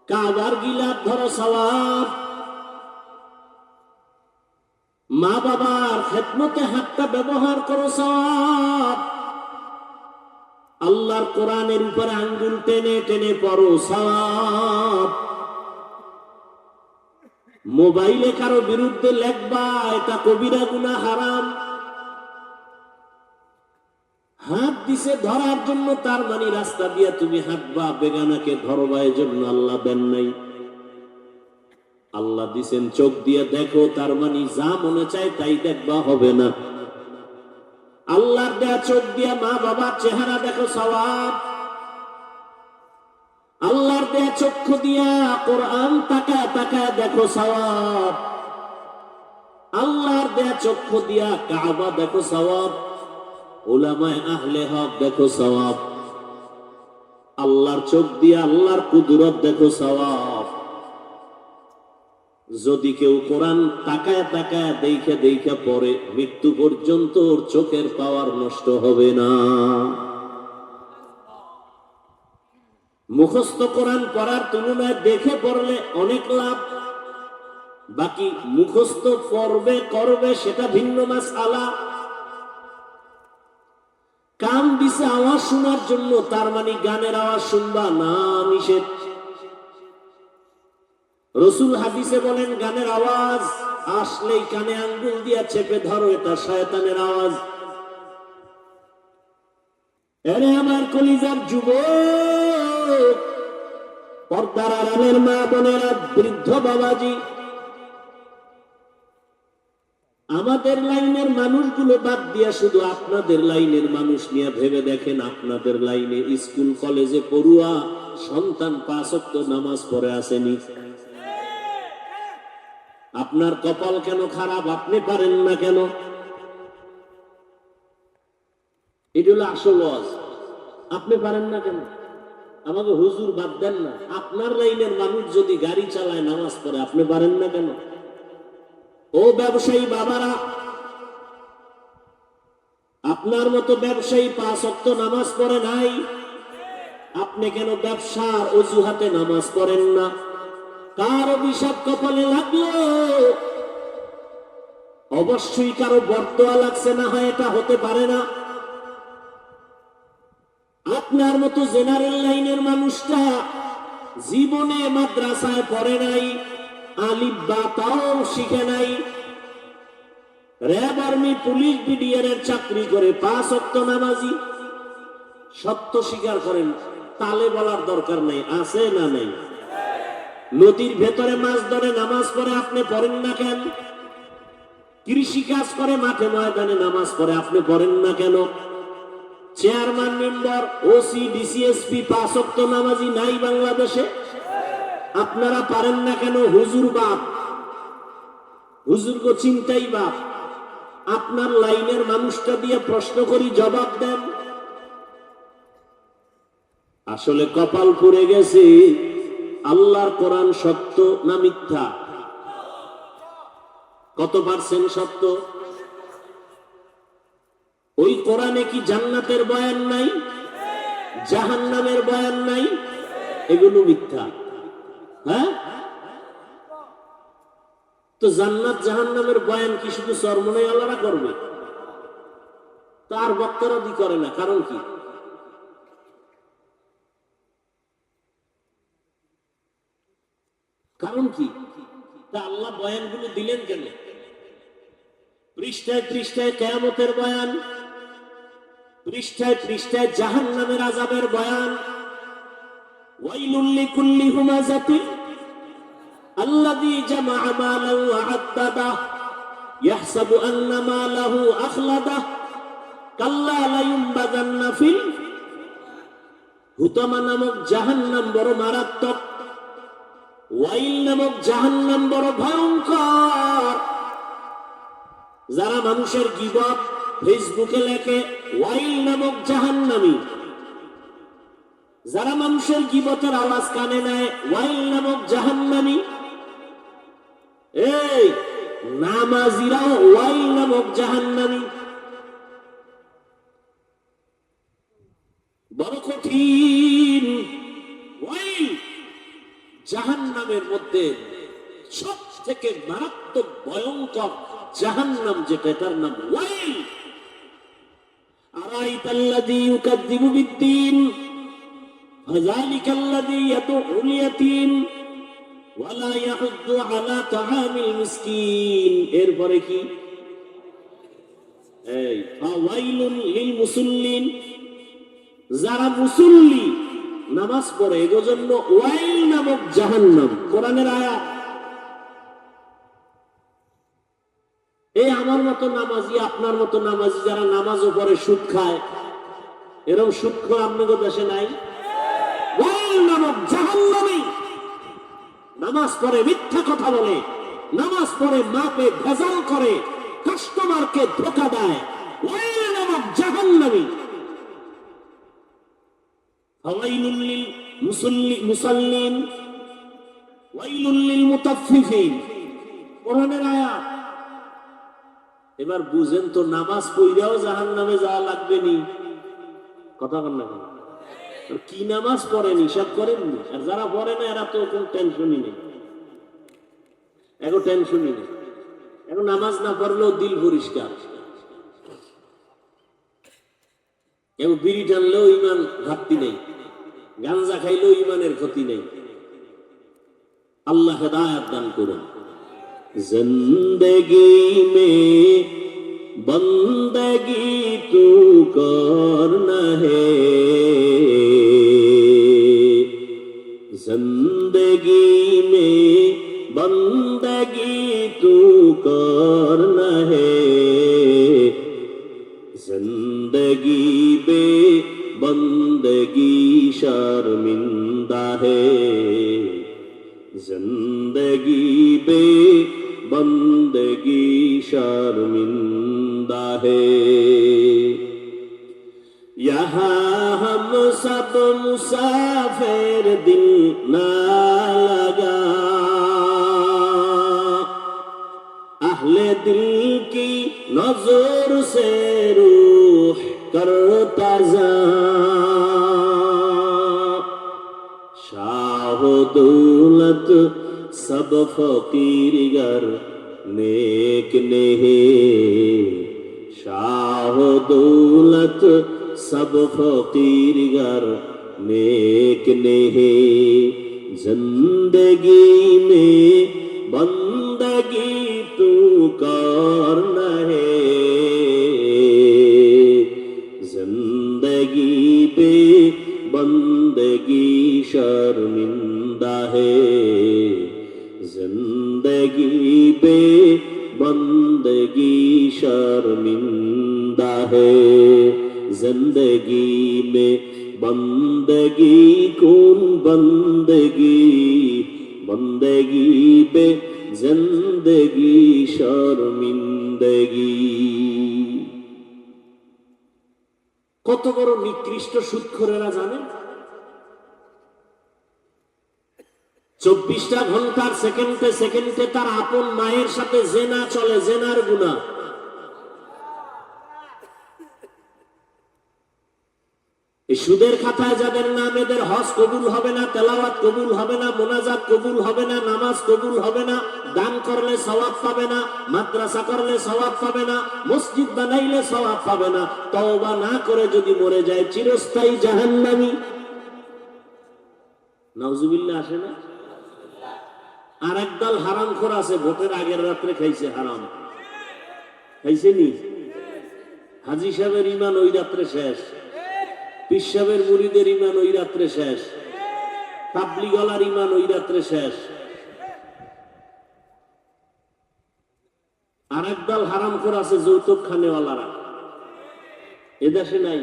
কাবার গিলাফ ধরো, সওয়াব। মা বাবার খেদমতে হাতটা ব্যবহার করো, সওয়াব। আল্লাহর কোরআনের উপরে আঙ্গুল টেনে টেনে পড়ো, সওয়াব। মোবাইলে কারো বিরুদ্ধে লেখবা, এটা কবিরা গুনাহ, হারাম। হাত দিছে ধরার জন্য, তার মানে রাস্তা দিয়া তুমি হাঁটবা, বেগানাকে ধরবা, এজন্য আল্লাহ দেন নাই। আল্লাহ দিছেন চোখ দিয়ে দেখো, তার মানে যা মনে চায় তাই দেখবা, হবে না। আল্লাহর দেয়া চোখ দিয়া মা বাবার চেহারা দেখো, সওয়াব। আল্লাহর দেয়া চক্ষু দিয়া কোরআন তাকায় তাকায় দেখো, সওয়াব। আল্লাহর দেয়া চক্ষু দিয়া কাবা দেখো, সওয়াব। উলামায়ে আহলে হক দেখো, সওয়াব। আল্লাহর চোখ দিয়া আল্লাহর কুদরত দেখো, সওয়াব। যদি কেউ কোরআন তাকায় তাকায় দেখে দেখে পড়ে, মৃত্যু পর্যন্ত ওর চোখের পাওয়ার নষ্ট হবে না। মুখস্থ কোরআন পড়ার তুলনায় দেখে পড়লে অনেক লাভ। বাকি মুখস্থ পড়বে করবে সেটা ভিন্ন মাসআলা। কান দিছে আওয়াজ শোনার জন্য, তার মানে গানের আওয়াজ শুনবা না, নিষেধ। রাসূল হাদিসে বলেন, গানের আওয়াজ আসলেই কানে আঙ্গুল দিয়া চেপে ধরো, এটা শয়তানের আওয়াজ। এরে আমার কলিজার যুবক, পর্দার আড়ালের মা বোনেরা, বৃদ্ধ বাবাজি, আমাদের লাইনের মানুষগুলো বাদ দিয়া শুধু আপনাদের লাইনের মানুষ নিয়ে ভেবে দেখেন। আপনাদের লাইনে স্কুল কলেজে পড়ুয়া সন্তান 5 ওয়াক্ত নামাজ পড়ে আসেনি। আপনার কপাল কেন খারাপ? আপনি পারেন না কেন? এটা হলো আসল ওয়াজ। আপনি পারেন না কেন? আমাকে হুজুর বাদ দেন না। আপনার লাইনের মানুষ যদি গাড়ি চালায়, নামাজ পড়ে, আপনি পারেন না কেন? ও ব্যবসায়ী বাবারা, আপনার মতো ব্যবসায়ী 5 ওয়াক্ত নামাজ পড়ে নাই, আপনি কেন ব্যবসার অজুহাতে নামাজ পড়েন না? কার অভিশাপ কপালে লাগলো? অবশ্যই কারো বর্তোয়া লাগছে, না হয় এটা হতে পারে না। আপনার মতো জেনারেল লাইনের মানুষটা জীবনে মাদ্রাসায় পড়ে নাই, আলিফ বা তাও শিখে নাই, র্যাব, আর্মি, পুলিশ, বিডিআর এর চাকরি করে, 5 ওয়াক্ত নামাজি। সত্য স্বীকার করেন, তালে বলার দরকার নেই, আছে না নেই? নদীর ভেতরে মাছ ধরে নামাজ পড়ে, আপনি পড়েন না কেন? কৃষি কাজ করে মাঠে ময়দানে নামাজ পড়ে, আপনি পড়েন না কেন? চেয়ারম্যান, মেম্বার, ওসি, ডিসিএসপি 5 ওয়াক্ত নামাজি নাই বাংলাদেশে, আপনারা পারেন না কেন? হুজুর বাপ, হুজুর গো চিন্তাই বাপ। আপনার লাইনের মানুষটা দিয়ে প্রশ্ন করি, জবাব দেন। আসলে কপাল পুড়ে গেছে। আল্লাহর কোরআন সত্য না মিথ্যা? কত পার্সেন্ট সত্য? ওই কোরআনে কি জান্নাতের বয়ান নাই, জাহান্নামের বয়ান নাই? এগুলো মিথ্যা। হ্যাঁ, তো জান্নাত জাহান্নামের বয়ান কি শুধু চরমনাই আল্লাহরা করবে? তার বক্তারা দি করে না, কারণ কি? কারণ কি? তা আল্লাহ বয়ানগুলো দিলেন কেন? পৃষ্ঠায় পৃষ্ঠায় কিয়ামতের বয়ান, পৃষ্ঠায় পৃষ্ঠায় জাহান্নামের আযাবের বয়ান। ওয়াইলুল লিকুল্লি হুমাযাতিন আল্লাযী জামাআ মালান ওয়া আদ্দাদাহ ইয়াহসাবু আন্না মালাহু আখলাদাহ কাল্লা লায়ুনবাযান্না ফিল হুতামা নামক জাহান্নাম বড় মারাত্মক, ওয়াইল নামক জাহান্নাম বড় ভয়ঙ্কর। যারা মানুষের গীবত ফেসবুকে লেখে ওয়াইল নামক জাহান্নামী, যারা মানুষের গীবতের আওয়াজ কানে নেয় ওয়াইল নামক জাহান্নামী। এই নামাজিরাও ওয়াইল নামক জাহান্নামী। বড় কঠিন ওয়াইল জাহান্নামের মধ্যে সব থেকে মারাত্মক ভয়ঙ্কর জাহান্নাম যেটা, এটার নাম ওয়াইল। আরাইতাল্লাযী ইউকাযযিবু বিদ্দীন ফাযালিকাল্লাযী ইয়াদউল ইয়াতীম ওয়া লা ইয়াহুদ্দু আলা তাআমিল মিসকিন। এরপরে কি? এই ফাওয়াইলুন লিল মুসাল্লিন, যারা মুসল্লি নামাজ পড়ে এর জন্য ওয়াইল নামক জাহান্নাম। কোরআনের আয়াত। এই আমার মতো নামাজি, আপনার মতো নামাজি যারা নামাজও পড়ে সুদ খায়, এরকম সুদ খায় আপনাদের দেশে নাই? ওয়াইল নামক জাহান্নামী। নামাজ পড়ে মিথ্যা কথা বলে, নামাজ পড়ে মাপে ভেজাল করে, কাস্টমারকে ধোঁকা দেয়, ওয়াইল নামক জাহান্নামী। ফাওয়াইলুল লিল মুসাল্লিন ওয়াইলুল লিল মুতাফফিফিন। কোরআনের আয়াত। এবার বুঝেন তো, নামাজ পড়াও জাহান্নামে যাওয়া লাগবে নি? কথা বল না, কি নামাজ পড়েন হিসাব করেননি? আর যারা পড়ে না এরা তো কোন টেনশনই নেই, এখন টেনশনই নেই। এখন নামাজ না পড়লেও দিল পরিষ্কার, এবং বিড়ি টানলেও ইমান ঘাটতি নেই, গাঞ্জা খাইলেও ইমানের ক্ষতি নেই। আল্লাহ হেদায়েত দান করুন। जिंदगी में बंदगी तू करना है, जिंदगी में बंदगी तू करना है, जिंदगी बे बंदगी शर्मिंदा है, जिंदगी बे बंदगी शर्मिंदा है। यहाँ हम सब मुसाफिर दिल ना लगा, अहले दिल की नजर से रूह करता जा, शाह दौलत सब फकीर गर नेक नहीं, शाह दौलत सब फकीर गर नेक नहीं, जिंदगी में बंदगी तू करना है, जिंदगी पे बंदगी शर्मिंदा है, जिंदगी पे बंदगी शर्मिंदा है, जिंदगी में बंदगी कौन बंदगी, बंदगी पे जिंदगी शर्मिंदगी। কত বড় নিকৃষ্ট সুদখোরেরা জানেন? 24টা ঘন্টার সেকেন্ডে সেকেন্ডে তার আপন মায়ের সাথে জেনা চলে, জেনার গুনাহ। এই সুদের খাতায় যাদের নাম, এদের হজ কবুল হবে না, তেলাওয়াত কবুল হবে না, মোনাজাত কবুল হবে না, নামাজ কবুল হবে না, দান করলে সওয়াব পাবে না, মাদ্রাসা করলে সওয়াব পাবে না, মসজিদ বানাইলে সওয়াব পাবে না, তওবা না করে যদি মরে যায় চিরস্থায়ী জাহান্নামী। নাউজুবিল্লাহ আসে না? আর একদল হারামখোর আছে, ভোটের আগের রাত্রে খাইছে হারাম। খাইছে নি? হাজী সাহেবের ঈমান ওই রাত্রে শেষ, পীর সাহেবের মুরিদের ঈমান ওই রাত্রে শেষ, তাবলীগওয়ালার ঈমান ওই রাত্রে শেষ। আর একদল হারামখোর আছে যৌতুক খানেওয়ালারা, এদেশে নাই।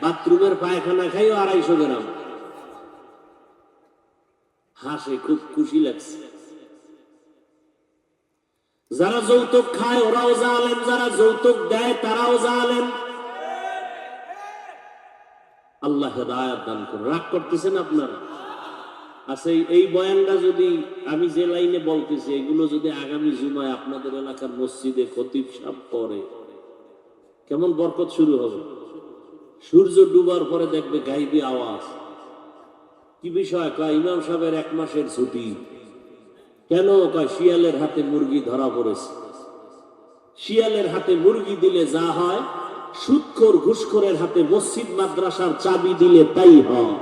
বাথরুমের পায়খানা খাইও 250 গ্রাম। হাসে, খুব খুশি লাগছে। যারা যৌতুক খায় ওরাও জালেম, যারা যৌতুক দেয় তারাও জালেম। আল্লাহ হেদায়েত দান করুন। রাগ করতেছেন আপনারা? আচ্ছা, এই বয়ানটা যদি আমি যে লাইনে বলতেছি এগুলো যদি আগামী জুমায় আপনাদের এলাকার মসজিদে খতিব সাহেব পড়ে, কেমন বরকত শুরু হবে। সূর্য ডুবার পরে দেখবে গাইবি আওয়াজ। কি বিষয়? কয় ইমাম সাহেবের 1 মাসের ছুটি। কেন? কয় শিয়ালের হাতে মুরগি ধরা পড়েছে। শিয়ালের হাতে মুরগি দিলে যা হয়, সুদখোর ঘুষখোরের হাতে মসজিদ মাদ্রাসার চাবি দিলে তাই হয়।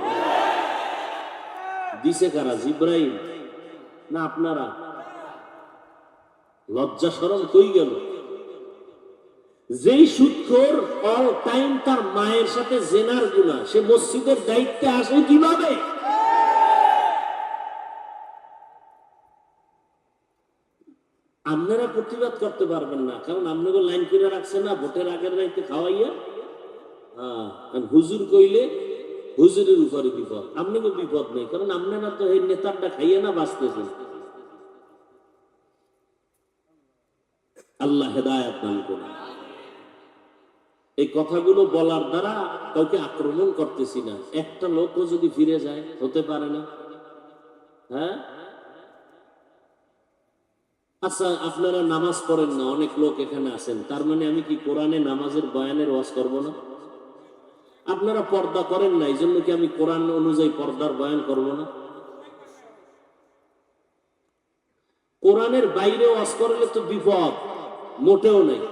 দিছে কারা? জিব্রাইল না আপনারা? লজ্জা শরম কই গেল? যেই সুদখোর অল টাইম তার মায়ের সাথে জেনার গুনাহ, সে মসজিদের দায়িত্বে আসে কিভাবে? আপনারা প্রতিবাদ করতে পারবেন না, কারণ আপনাকে লাইন করে রাখছে না ভোটের আগের রাইতে খাওয়াইয়া। হুজুর কইলে হুজুরের উপরে বিপদ, আপনাকে বিপদ নেই, কারণ আপনারা তো এই নেতারটা খাইয়া না বাঁচতেছেন। আল্লাহ হেদায়েত দান করুন। এই কথাগুলো বলার দ্বারা কাউকে আক্রমণ করতেছি না। একটা লোকও যদি ফিরে যায়, হতে পারে না? হ্যাঁ, আচ্ছা, আপনারা নামাজ পড়েন না, অনেক লোক এখানে আছেন, তার মানে আমি কি কোরআনে নামাজের বয়ানের ওয়াজ করব না? আপনারা পর্দা করেন না, এই জন্য কি আমি কোরআন অনুযায়ী পর্দার বয়ান করব না? কোরআনের বাইরে ওয়াজ করলে তো বিপদ, মোটেও নেই।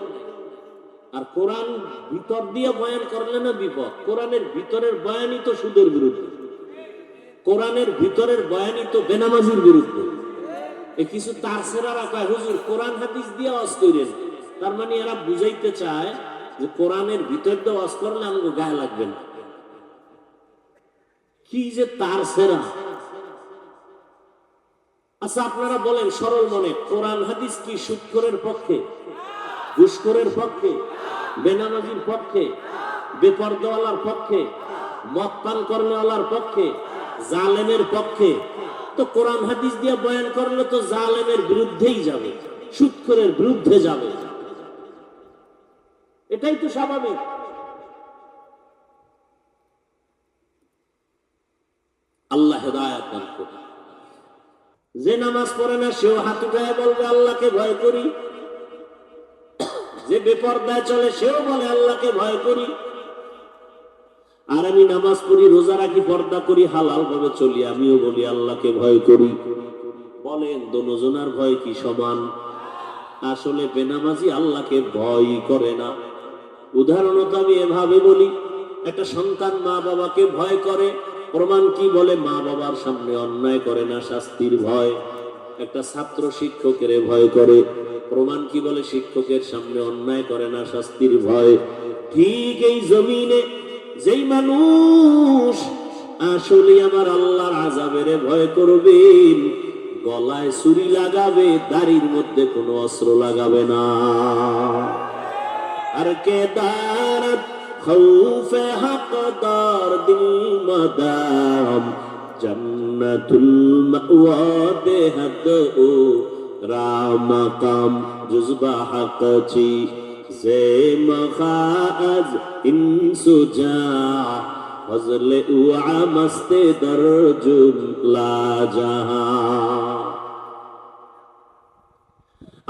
আর কোরআন ভিতর দিয়ে বয়ান করলে না বিপদ। কোরআনের ভিতরের বয়ানই তো সুদের বিরুদ্ধে, কোরআনের ভিতরের বয়ানই তো বেনামাজির বিরুদ্ধে। কিছু তার সেরা রাখা হুজুর কোরআন হাদিস দিয়ে ওয়াজ করেন, তার মানে এরা বুঝাইতে চায় যে কোরআনের ভিতর দিয়ে ওয়াজ করলে আমাকে গায়ে লাগবে না। কি যে তার সেরা! আচ্ছা, আপনারা বলেন সরল মনে, কোরআন হাদিস কি সুদখোরের পক্ষে, ঘুষখোরের পক্ষে, বেনামাজির পক্ষে, বেপরদাওয়ালার পক্ষে, মদ পান কর্মওয়ালার পক্ষে, জালেমের পক্ষে? তো কোরআন হাদিস দিয়ে বয়ান করলে তো জালেমের বিরুদ্ধেই যাবে, সুদখোরের বিরুদ্ধে যাবে। এটাই তো স্বাভাবিক। আল্লাহ হেদায়েত দান করুন। যে নামাজ পড়ে না সেও হাত উঠায় বলবে আল্লাহকে ভয় করি। যে বেপরদায় চলে সেও বলে আল্লাহকে ভয় করি। আর আমি নামাজ পড়ি, রোজা রাখি, পর্দা করি, হালাল ভাবে চলি, আমিও বলি আল্লাহকে ভয় করি। বলেন দোনোজনার ভয় কি সমান? আসলে বেনামাজি আল্লাহকে ভয় করে না। উদাহরণত আমি এভাবে বলি, একটা সন্তান মা বাবাকে ভয় করে, প্রমাণ কি? বলে মা বাবার সামনে অন্যায় করে না, শাস্তির ভয়। একটা ছাত্র শিক্ষকের ভয় করে, প্রমাণ কি? বলে শিক্ষকের সামনে অন্যায় করে না, শাস্তির ভয়। ঠিক এই জমিনে যেই মানুষ আসলে আমার আল্লাহর আযাবের ভয় করবেন, গলায় ছুরি লাগাবে, দাড়ির মধ্যে কোনো অস্ত্র লাগাবে না। আর কে দারত খৌফে হকদার দিল মাদাম, জান্নাতুল মাওয়া দেহদ ও রামাকাম জুজবা হকচি যে মখাজ ইনসুজা ফজলে উআ মস্তে দরজুন লা জাহা।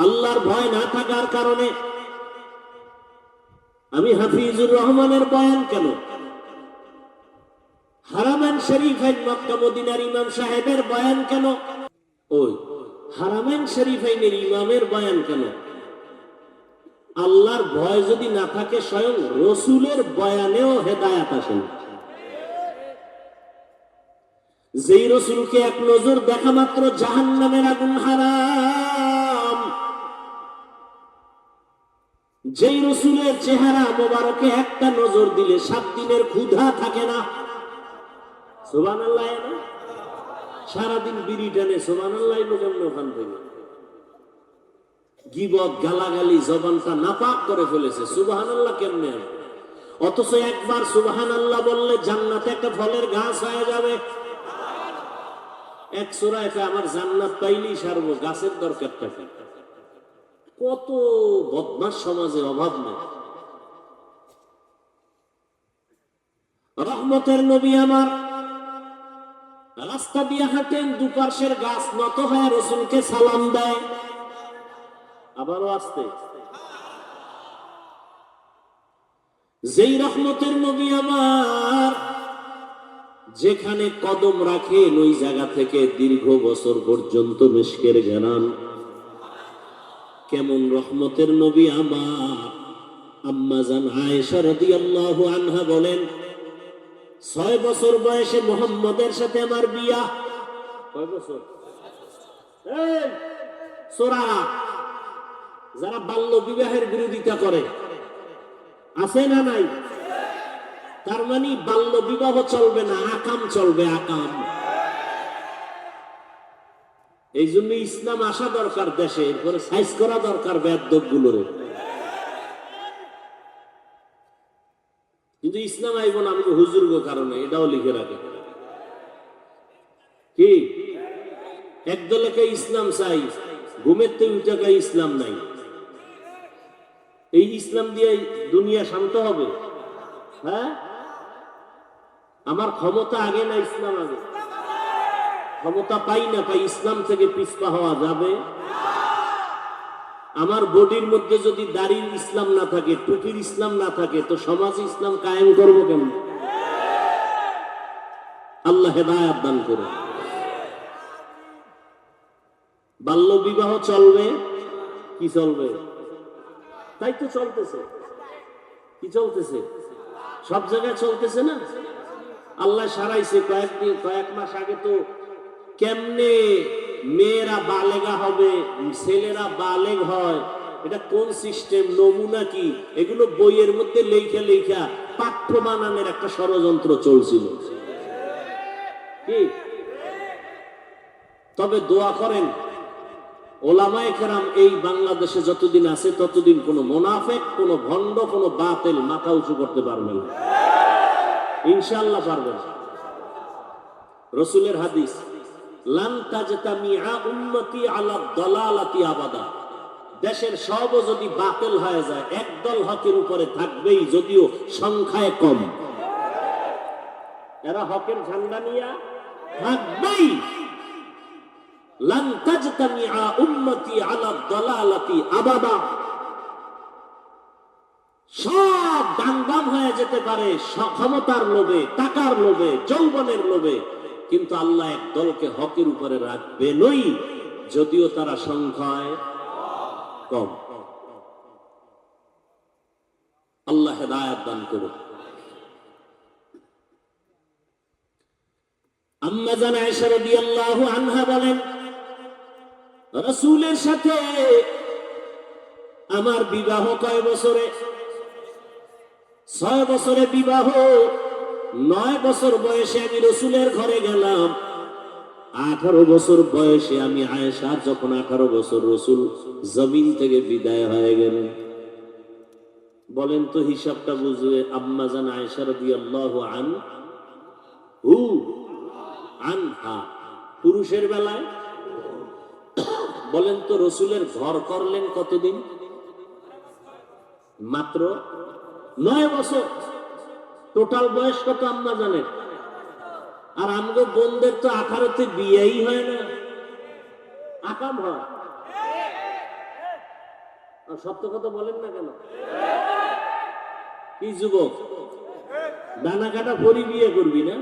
আল্লাহর ভয় না থাকার কারণে আমি হাফিজুর রহমানের বয়ান কেন, হারামাইন শরীফাইন মক্কা মদিনার ইমাম সাহেবের বয়ান কেন, ওই হারামাইন শরীফাইনের ইমামের বয়ান কেন? আল্লাহর ভয় যদি না থাকে স্বয়ং রসুলের বয়ানেও হেদায়াত আসে না। যেই রসুলকে এক নজর দেখা মাত্র জাহান্নামের আগুন হারাম, যেই রসুলের চেহারা মোবারকে একটা নজর দিলে 7 দিনের ক্ষুধা থাকে না। সুবহানাল্লাহ না? সারাদিন বিড়ি টানে সুবহানাল্লাহ কেমন ওখান থেকে গীবত গালাগালি জবানটা নাপাক করে ফেলেছে, সুবহানাল্লাহ কেমনে? অথচ একবার সুবহানাল্লাহ বললে জান্নাতে একটা ফলের গাছ হয়ে যাবে। এক সূরায় আমার জান্নাত পাইলেই সারবো, গাছের দরকারটা কি? কত বদমাশ সমাজে অভাব নেই। রহমতের নবী আমার রাস্তা দিয়ে হাঁটেন, দুপাশের গাছ নত হয়ে রসুলকে সালাম দেয়, আবারও আসতে। যেই রহমতের নবী আমার যেখানে কদম রাখেন ওই জায়গা থেকে দীর্ঘ বছর পর্যন্ত মিশকের ঘেরান। কেমন রহমতের নবী আমার! আম্মা জান আয়েশা রাদিয়াল্লাহু আনহা বলেন, 6 বছর বয়সে মুহাম্মদের সাথে আমার বিয়া। কয় বছর? সোরা যারা বাল্য বিবাহের বিরোধিতা করে আছে না নাই? তার মানে বাল্য বিবাহ চলবে না, আকাম চলবে, আকাম। এই জন্য ইসলাম আসা দরকার দেশে, এরপরে সাইজ করা দরকার বেয়াদব গুলোর। কিন্তু ইসলাম আইব না আমি হুজুর্গ কারণে, এটাও লিখে রাখে কি একদলে ইসলাম চাই, ঘুমের তো উঠাকে ইসলাম নাই। এই ইসলাম দিয়ে দুনিয়া শান্ত হবে? হ্যাঁ, আমার ক্ষমতা আগে না ইসলাম আগে? ক্ষমতা পাই না পাই ইসলাম থেকে পিছপা হওয়া যাবে? আমার বডির মধ্যে যদি দাড়ির ইসলাম না থাকে, টুপির ইসলাম না থাকে, তো সমাজ ইসলাম কায়েম করবো কেমন? আল্লাহ হেদায়েত দান করে। বাল্য বিবাহ চলবে কি চলবে? তাই তো চলতেছে। কি চলতেছে? সব জায়গায় চলতেছে না? আল্লাহ সারাইছে কয়েক মাস আগে। তো কেমনে মেয়েরা বালেগা হবে, ছেলেরা বালেগ হয়, এটা কোন সিস্টেম, নমুনা কি, এগুলো বইয়ের মধ্যে লেখা লেখা পাঠ্য বানানোর একটা ষড়যন্ত্র চলছিল কি? তবে দোয়া করেন ওলামায়ে কেরাম এই বাংলাদেশে যতদিন আছে ততদিন কোনো মুনাফিক, কোনো ভণ্ড, কোনো বাতিল মাথা উঁচু করতে পারবে না। ইনশাআল্লাহ পারবে। রাসূলের হাদিস, লান তাজতামিআ উম্মতি আলা দালালাতি আবাদা। দেশের সব যদি বাতিল হয়ে যায়, একদল হকের উপরে থাকবেই, যদিও সংখ্যায় কম। এরা হকের ঝান্ডা নিয়ে থাকবেই। লান তাজতামিআ উম্মতি আলা দালালাতি আবাদা। সব দাঙ্গাম হয়ে যেতে পারে ক্ষমতার লোভে, টাকার লোভে, যৌবনের লোভে, কিন্তু আল্লাহ এক দলকে হকের উপরে রাখবেনই, যদিও তারা সংখ্যায় কম। আল্লাহ হেদায়েত দান করুন। আম্মা জান আয়েশা রাদিয়াল্লাহু আনহা বলেন, রাসূলের সাথে আমার বিবাহ কয় বছরে? 6 বছরে বিবাহ। 9 বছর বয়সে আমি রাসূলের ঘরে গেলাম। 18 বছর বয়সে আমি আয়েশা, যখন 18 বছর রাসূল জমিন থেকে বিদায় হয়ে গেলেন। বলেন তো হিসাবটা বুঝবে। আম্মা জান আয়েশা রাদিয়াল্লাহু আনহা পুরুষের বেলায় বলেন তো রাসূলের ঘর করলেন কতদিন? মাত্র 9 বছর। টোটাল বয়স কত আম্মা জানেন? আর আমগো বোনদের তো 18তে বিয়েই হয় না, আকাম হয়। সত্য কথা বলেন না কেন? কি যুবক, দানা কাটা পরি বিয়ে করবি না?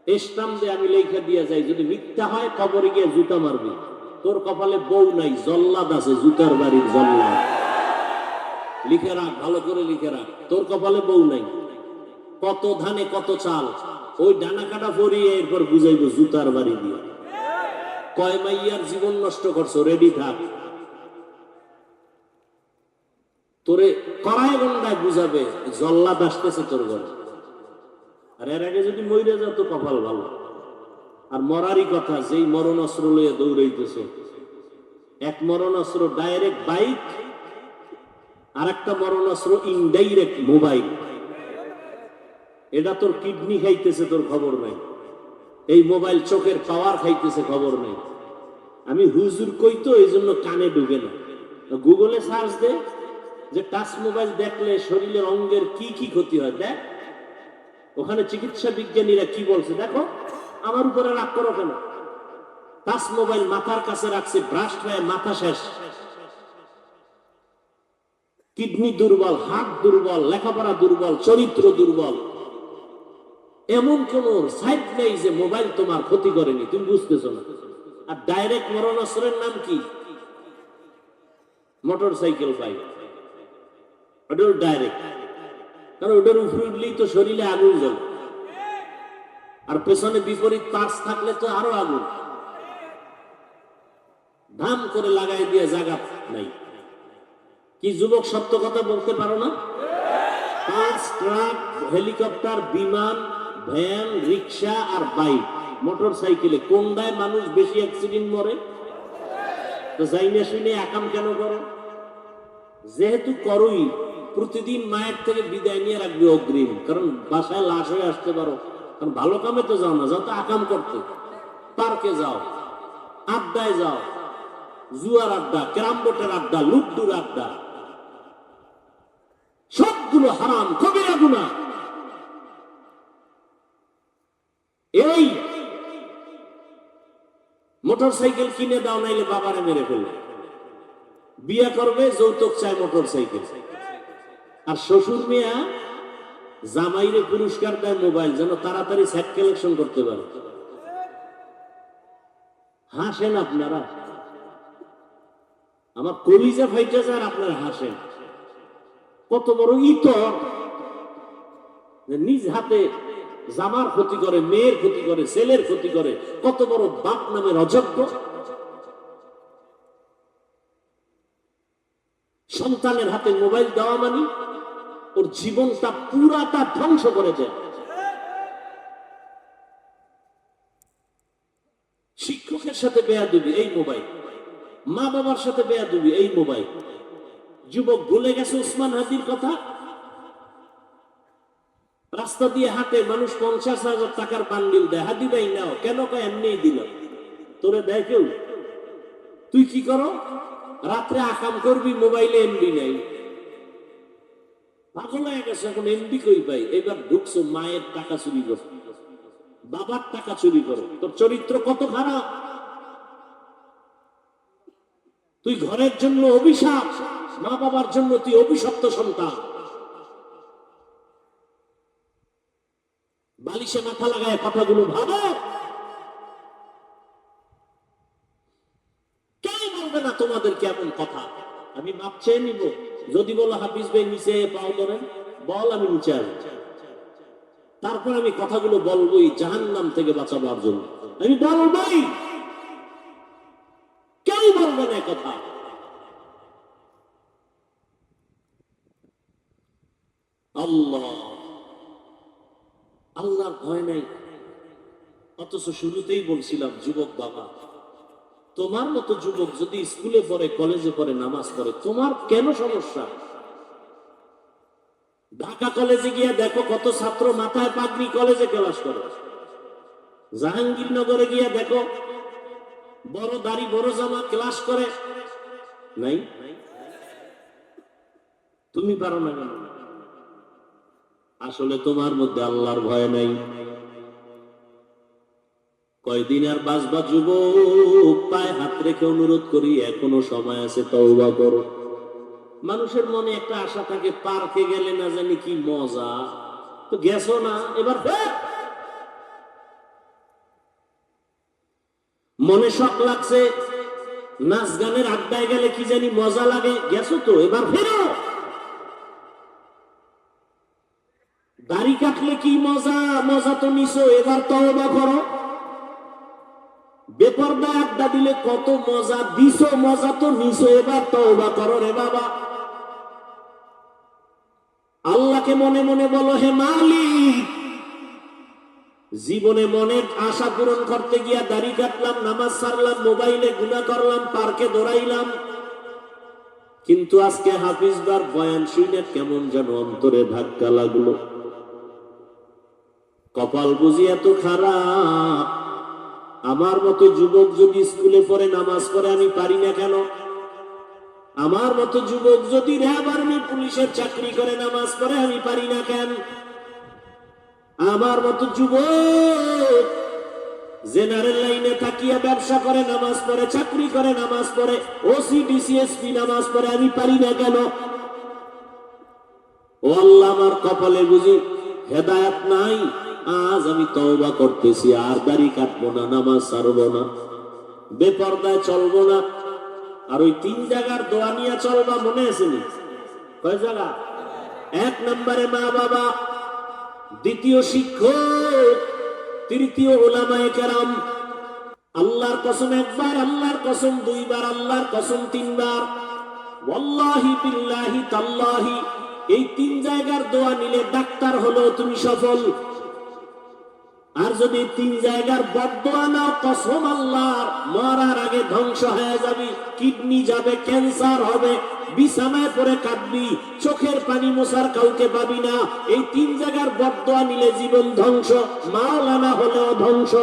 ইসলাম দিয়ে আমি লেখা দিয়ে যাই, যদি মিথ্যা হয় কবরে গিয়ে জুতা মারবি। তোর কপালে বউ নাই, জল্লাদ আছে, জুতার বাড়ির জল্লাদ। লিখে রাখ, ভালো করে লিখে রাখ, তোর কপালে বউ নাই। কত ধানে কত চাল, ওই ডানা কাটা পরিয়ে এরপর বুঝাইবো জুতার বাড়ি দিয়ে। কয় মাইয়ার জীবন নষ্ট করছো, রেডি থাক। তোরে কড়াই গন্ডায় বুঝাবে জল্লাদ আসতেছে তোর ঘরে। আর এর আগে যদি মইরে যাও তো কপাল ভালো। আর মরারই কথা, যেই মরণ অস্ত্র লইয়া দৌড়াইতেছে, এক মরণ অস্ত্র ডাইরেক্ট বাইক, আর একটা মরণ অস্ত্র ইনডাইরেক্ট মোবাইল। এটা তোর কিডনি খাইতেছে, তোর খবর নাই। এই মোবাইল চোখের পাওয়ার খাইতেছে, খবর নাই। আমি হুজুর কইতো এই জন্য কানে ঢুকে না। গুগলে সার্চ দে যে টাচ মোবাইল দেখলে শরীরের অঙ্গের কি কি ক্ষতি হয়, দেখ ওখানে চিকিৎসা বিজ্ঞানীরা কি বলছে দেখো। আমার উপরে রাগ করো কেন? টাচ মোবাইল মাথার কাছে রাখছে, ব্রাশ হয়ে মাথা শেষ। কিডনি দুর্বল, হাত দুর্বল, লেখাপড়া দুর্বল, চরিত্র দুর্বল। এমন কোন সাইড নেই যে মোবাইল তোমার ক্ষতি করেনি, তুমি বুঝতেছো না। আর ডাইরেক্ট মরণাস্ত্রের নাম কি? Motor cycle bike. ওটার ডাইরেক্ট, কারণ ওটার উপরে উঠলেই তো শরীরে আগুন জ্বলে। আর পেছনে বিপরীত পার্স থাকলে তো আরো আগুন। ধাম করে লাগাই দিয়ে জায়গা নাই। কি যুবক সত্য কথা বলতে পারো না? বাস, ট্রাক, হেলিকপ্টার, বিমান, ভ্যান, রিক্সা আর বাইক, মোটর সাইকেলে কোনটায় মানুষ বেশি অ্যাক্সিডেন্ট মরে? তো যাই না শুনে আকাম কেন করো? যেহেতু করোই, প্রতিদিন মায়ের থেকে বিদায় নিয়ে রাখবে অগ্রিম, কারণ বাসায় লাশ হয়ে আসতে পারো। কারণ ভালো কামে তো যাও না, যাও তো আকাম করতে। পার্কে যাও, আড্ডায় যাও, জুয়ার আড্ডা, ক্যারাম বোর্ডের আড্ডা, লুড্ডুর আড্ডা, সবগুলো হারাম, কবিরা গুনাহ। এই মোটর সাইকেল কিনে দাও, নাইলে বাবারে মেরে ফেলবে। বিয়ে করবে, যৌতুক চায় মোটর সাইকেল। আর শ্বশুর মিয়া জামাইরে পুরস্কার দেয় মোবাইল, যেন তাড়াতাড়ি সেট কালেকশন করতে পারে। হাসেন আপনারা, আমার কলিজা ফাইটা যায়, আপনারা হাসেন। কত বড় ইতর, নিজ হাতে জামার ক্ষতি করে, মেয়ের ক্ষতি করে, ছেলের ক্ষতি করে। কত বড় বাপ নামের অযোগ্য। সন্তানের হাতে মোবাইল দেওয়া মানে ওর জীবনটা পুরাটা ধ্বংস করে দেয়। শিক্ষকের সাথে বেয়াদবি, এই মোবাইল। মা বাবার সাথে বেয়াদবি, এই মোবাইল। যুবক ভুলে গেছে উসমান হাদির কথা। রাস্তা দিয়ে হাঁটে মানুষ 50,000 টাকার বান্ডিল দেয়, হাদি ভাই নাও, কেন কয় এমনি দিল। তোরে দেয় কেউ? তুই কি করো? রাত্রে আকাম করবি, মোবাইলে এমবি নাই। পাগল হয়ে গেছে, এখন এমবি কই পাই। এবার ঢুকছো মায়ের টাকা চুরি করো, বাবার টাকা চুরি করো। তোর চরিত্র কত খারাপ। তুই ঘরের জন্য অভিশাপ, মা বাবার জন্য তুই অভিশপ্ত সন্তান। বালিশে মাথা লাগায় কথাগুলো ভাবো। কেউ বলবে না তোমাদের কেমন কথা। আমি মাপ চেয়ে নিব। যদি বলো হাফিজ ভাই নিচে পাও ধরেন, বল, আমি নিচে আসবো। তারপর আমি কথাগুলো বলবোই জাহান্নাম থেকে বাঁচাবার জন্য। আমি বলবোই, কেউ বলবে না কথা। আল্লাহ, আল্লাহর ভয় নাই। অথচ শুরুতেই বলছিলাম, যুবক বাবা, তোমার মতো যুবক যদি স্কুলে পড়ে, কলেজে পড়ে, নামাজ পড়ে, তোমার কেন সমস্যা? ঢাকা কলেজে গিয়ে দেখো কত ছাত্র মাথায় পাগড়ি কলেজে ক্লাস করে। জাহাঙ্গীরনগরে গিয়ে দেখো বড় দাড়ি বড় জামা ক্লাস করে। নাই? তুমি পারো না কেন? আসলে তোমার মধ্যে আল্লাহর ভয় নাই। কয়দিন আর বাঁচবা যুবক? পায়ে হাত রেখে অনুরোধ করি, এখনো সময় আছে, তওবা করো। মানুষের মনে একটা আশা থাকে, পার্কে গেলে না জানি কি মজা, তো গেছো না, এবার ফের। মনে শখ লাগছে, নাচ গানের আড্ডায় গেলে কি জানি মজা লাগে, গেছো তো, এবার ফেরো। দাড়ি কাটলে কি মজা, মজা তো নিছো, এবার তওবা করো। বেপরদা আড্ডা দিলে কত মজা দিছো, মজা তো নিছো, এবার তওবা করো রে বাবা। আল্লাহকে মনে মনে বলো, হে মালিক, জীবনে মনের আশা পূরণ করতে গিয়া দাড়ি কাটলাম, নামাজ ছাড়লাম, মোবাইলে গুনাহ করলাম, পার্কে দৌড়াইলাম, কিন্তু আজকে হাফিজবার বয়ান শুনে কেমন যেন অন্তরে ধাক্কা লাগলো। কপাল বুঝি এত খারাপ। আমার মতো যুবক যদি স্কুলে পড়ে, নামাজ পড়ে, আমি পারি না কেন? আমার মতো যুবক যদি র্যাব আর্মি পুলিশের চাকরি করে, নামাজ পড়ে, আমি পারি না কেন? আমার মতো যুবক জেনারেল লাইনে থাকিয়া ব্যবসা করে, নামাজ পড়ে, চাকরি করে, নামাজ পড়ে, ওসি ডিসিএসপি নামাজ পড়ে, আমি পারি না কেন? ও আল্লাহ, আমার কপালে বুঝি হেদায়েত নাই? আজ আমি তওবা করতেছি, আর দাড়ি কাটবো না, নামাজ ছাড়বো না, বেপরদায় চলবো না। আর ওই 3 জায়গার দোয়া নিয়ে চলবা, মনে আছে নি? কয় জায়গা? 1 নম্বরে মা বাবা, দ্বিতীয় শিক্ষক, তৃতীয় উলামায়ে কেরাম। আল্লাহর কসম 1 বার, আল্লাহর কসম 2 বার, আল্লাহর কসম 3 বার, ওয়াল্লাহি বিল্লাহি তাল্লাহি, এই 3 জায়গার দোয়া নিলে ডাক্তার হলো তুমি সফল। আর যদি 3 জায়গার বদদোয়া নাও, কসম আল্লাহর, মরার আগে ধ্বংস হয়ে যাবি, কিডনি যাবে, ক্যান্সার হবে, বিছানায় পড়ে কাঁদবি, চোখের পানি মোছার কাউকে পাবি না। এই 3 জায়গার বদদোয়া নিলে জীবন ধ্বংস, মাওলানা হলেও ধ্বংস।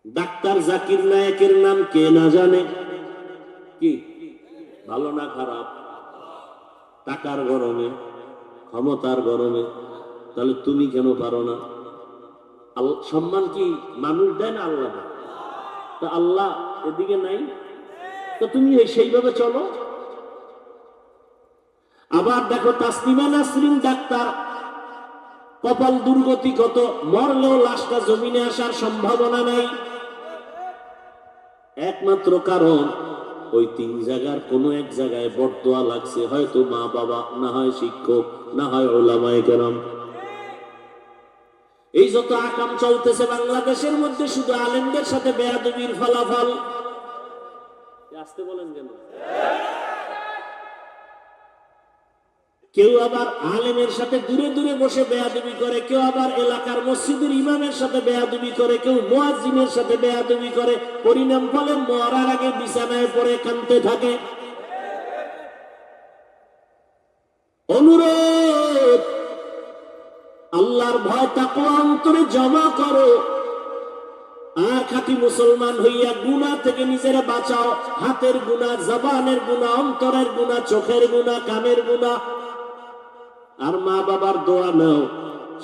ডাক্তার জাকির নায়েকের নাম কে না জানে? কি ভালো না খারাপ? টাকার গরমে, ক্ষমতার গরমে। তাহলে তুমি কেন পারো না? সম্মান কি মানুষ দেয় না আল্লাহ দেয়? তা আল্লাহ এদিকে নাই, তো তুমি সেইভাবে চলো। আবার দেখো, তাসলিমা নাসরিন ডাক্তার, কপাল দুর্গতি কত, মরলেও লাশটা জমিনে আসার সম্ভাবনা নাই। একমাত্র কারণ ওই 3 জায়গার কোন এক জায়গায় বদদোয়া লাগছে, হয়তো মা বাবা, না হয় শিক্ষক, না হয় উলামায়ে কেরাম। এই যত আকাম চলতেছে বাংলাদেশের মধ্যে, শুধু আলেমদের সাথে বেয়াদবির ফলাফল। আসতে বলেন কেন? কেউ আবার আলেমের সাথে দূরে দূরে বসে বেয়াদবি করে, কেউ আবার এলাকার মসজিদের ইমামের সাথে বেয়াদবি করে, কেউ মুয়াজ্জিনের সাথে বেয়াদবি করে। পরিণাম ফলে মরার আগে বিছানায় পড়ে কাঁদতে থাকে। অনুরোধ, আল্লাহর ভয় তাকওয়া অন্তরে জমা করো, আর খাঁটি মুসলমান হইয়া গুনাহ থেকে নিজেরা বাঁচাও। হাতের গুনাহ, জবানের গুনাহ, অন্তরের গুনাহ, চোখের গুনাহ, কানের গুনাহ। আর মা বাবার দোয়া নাও,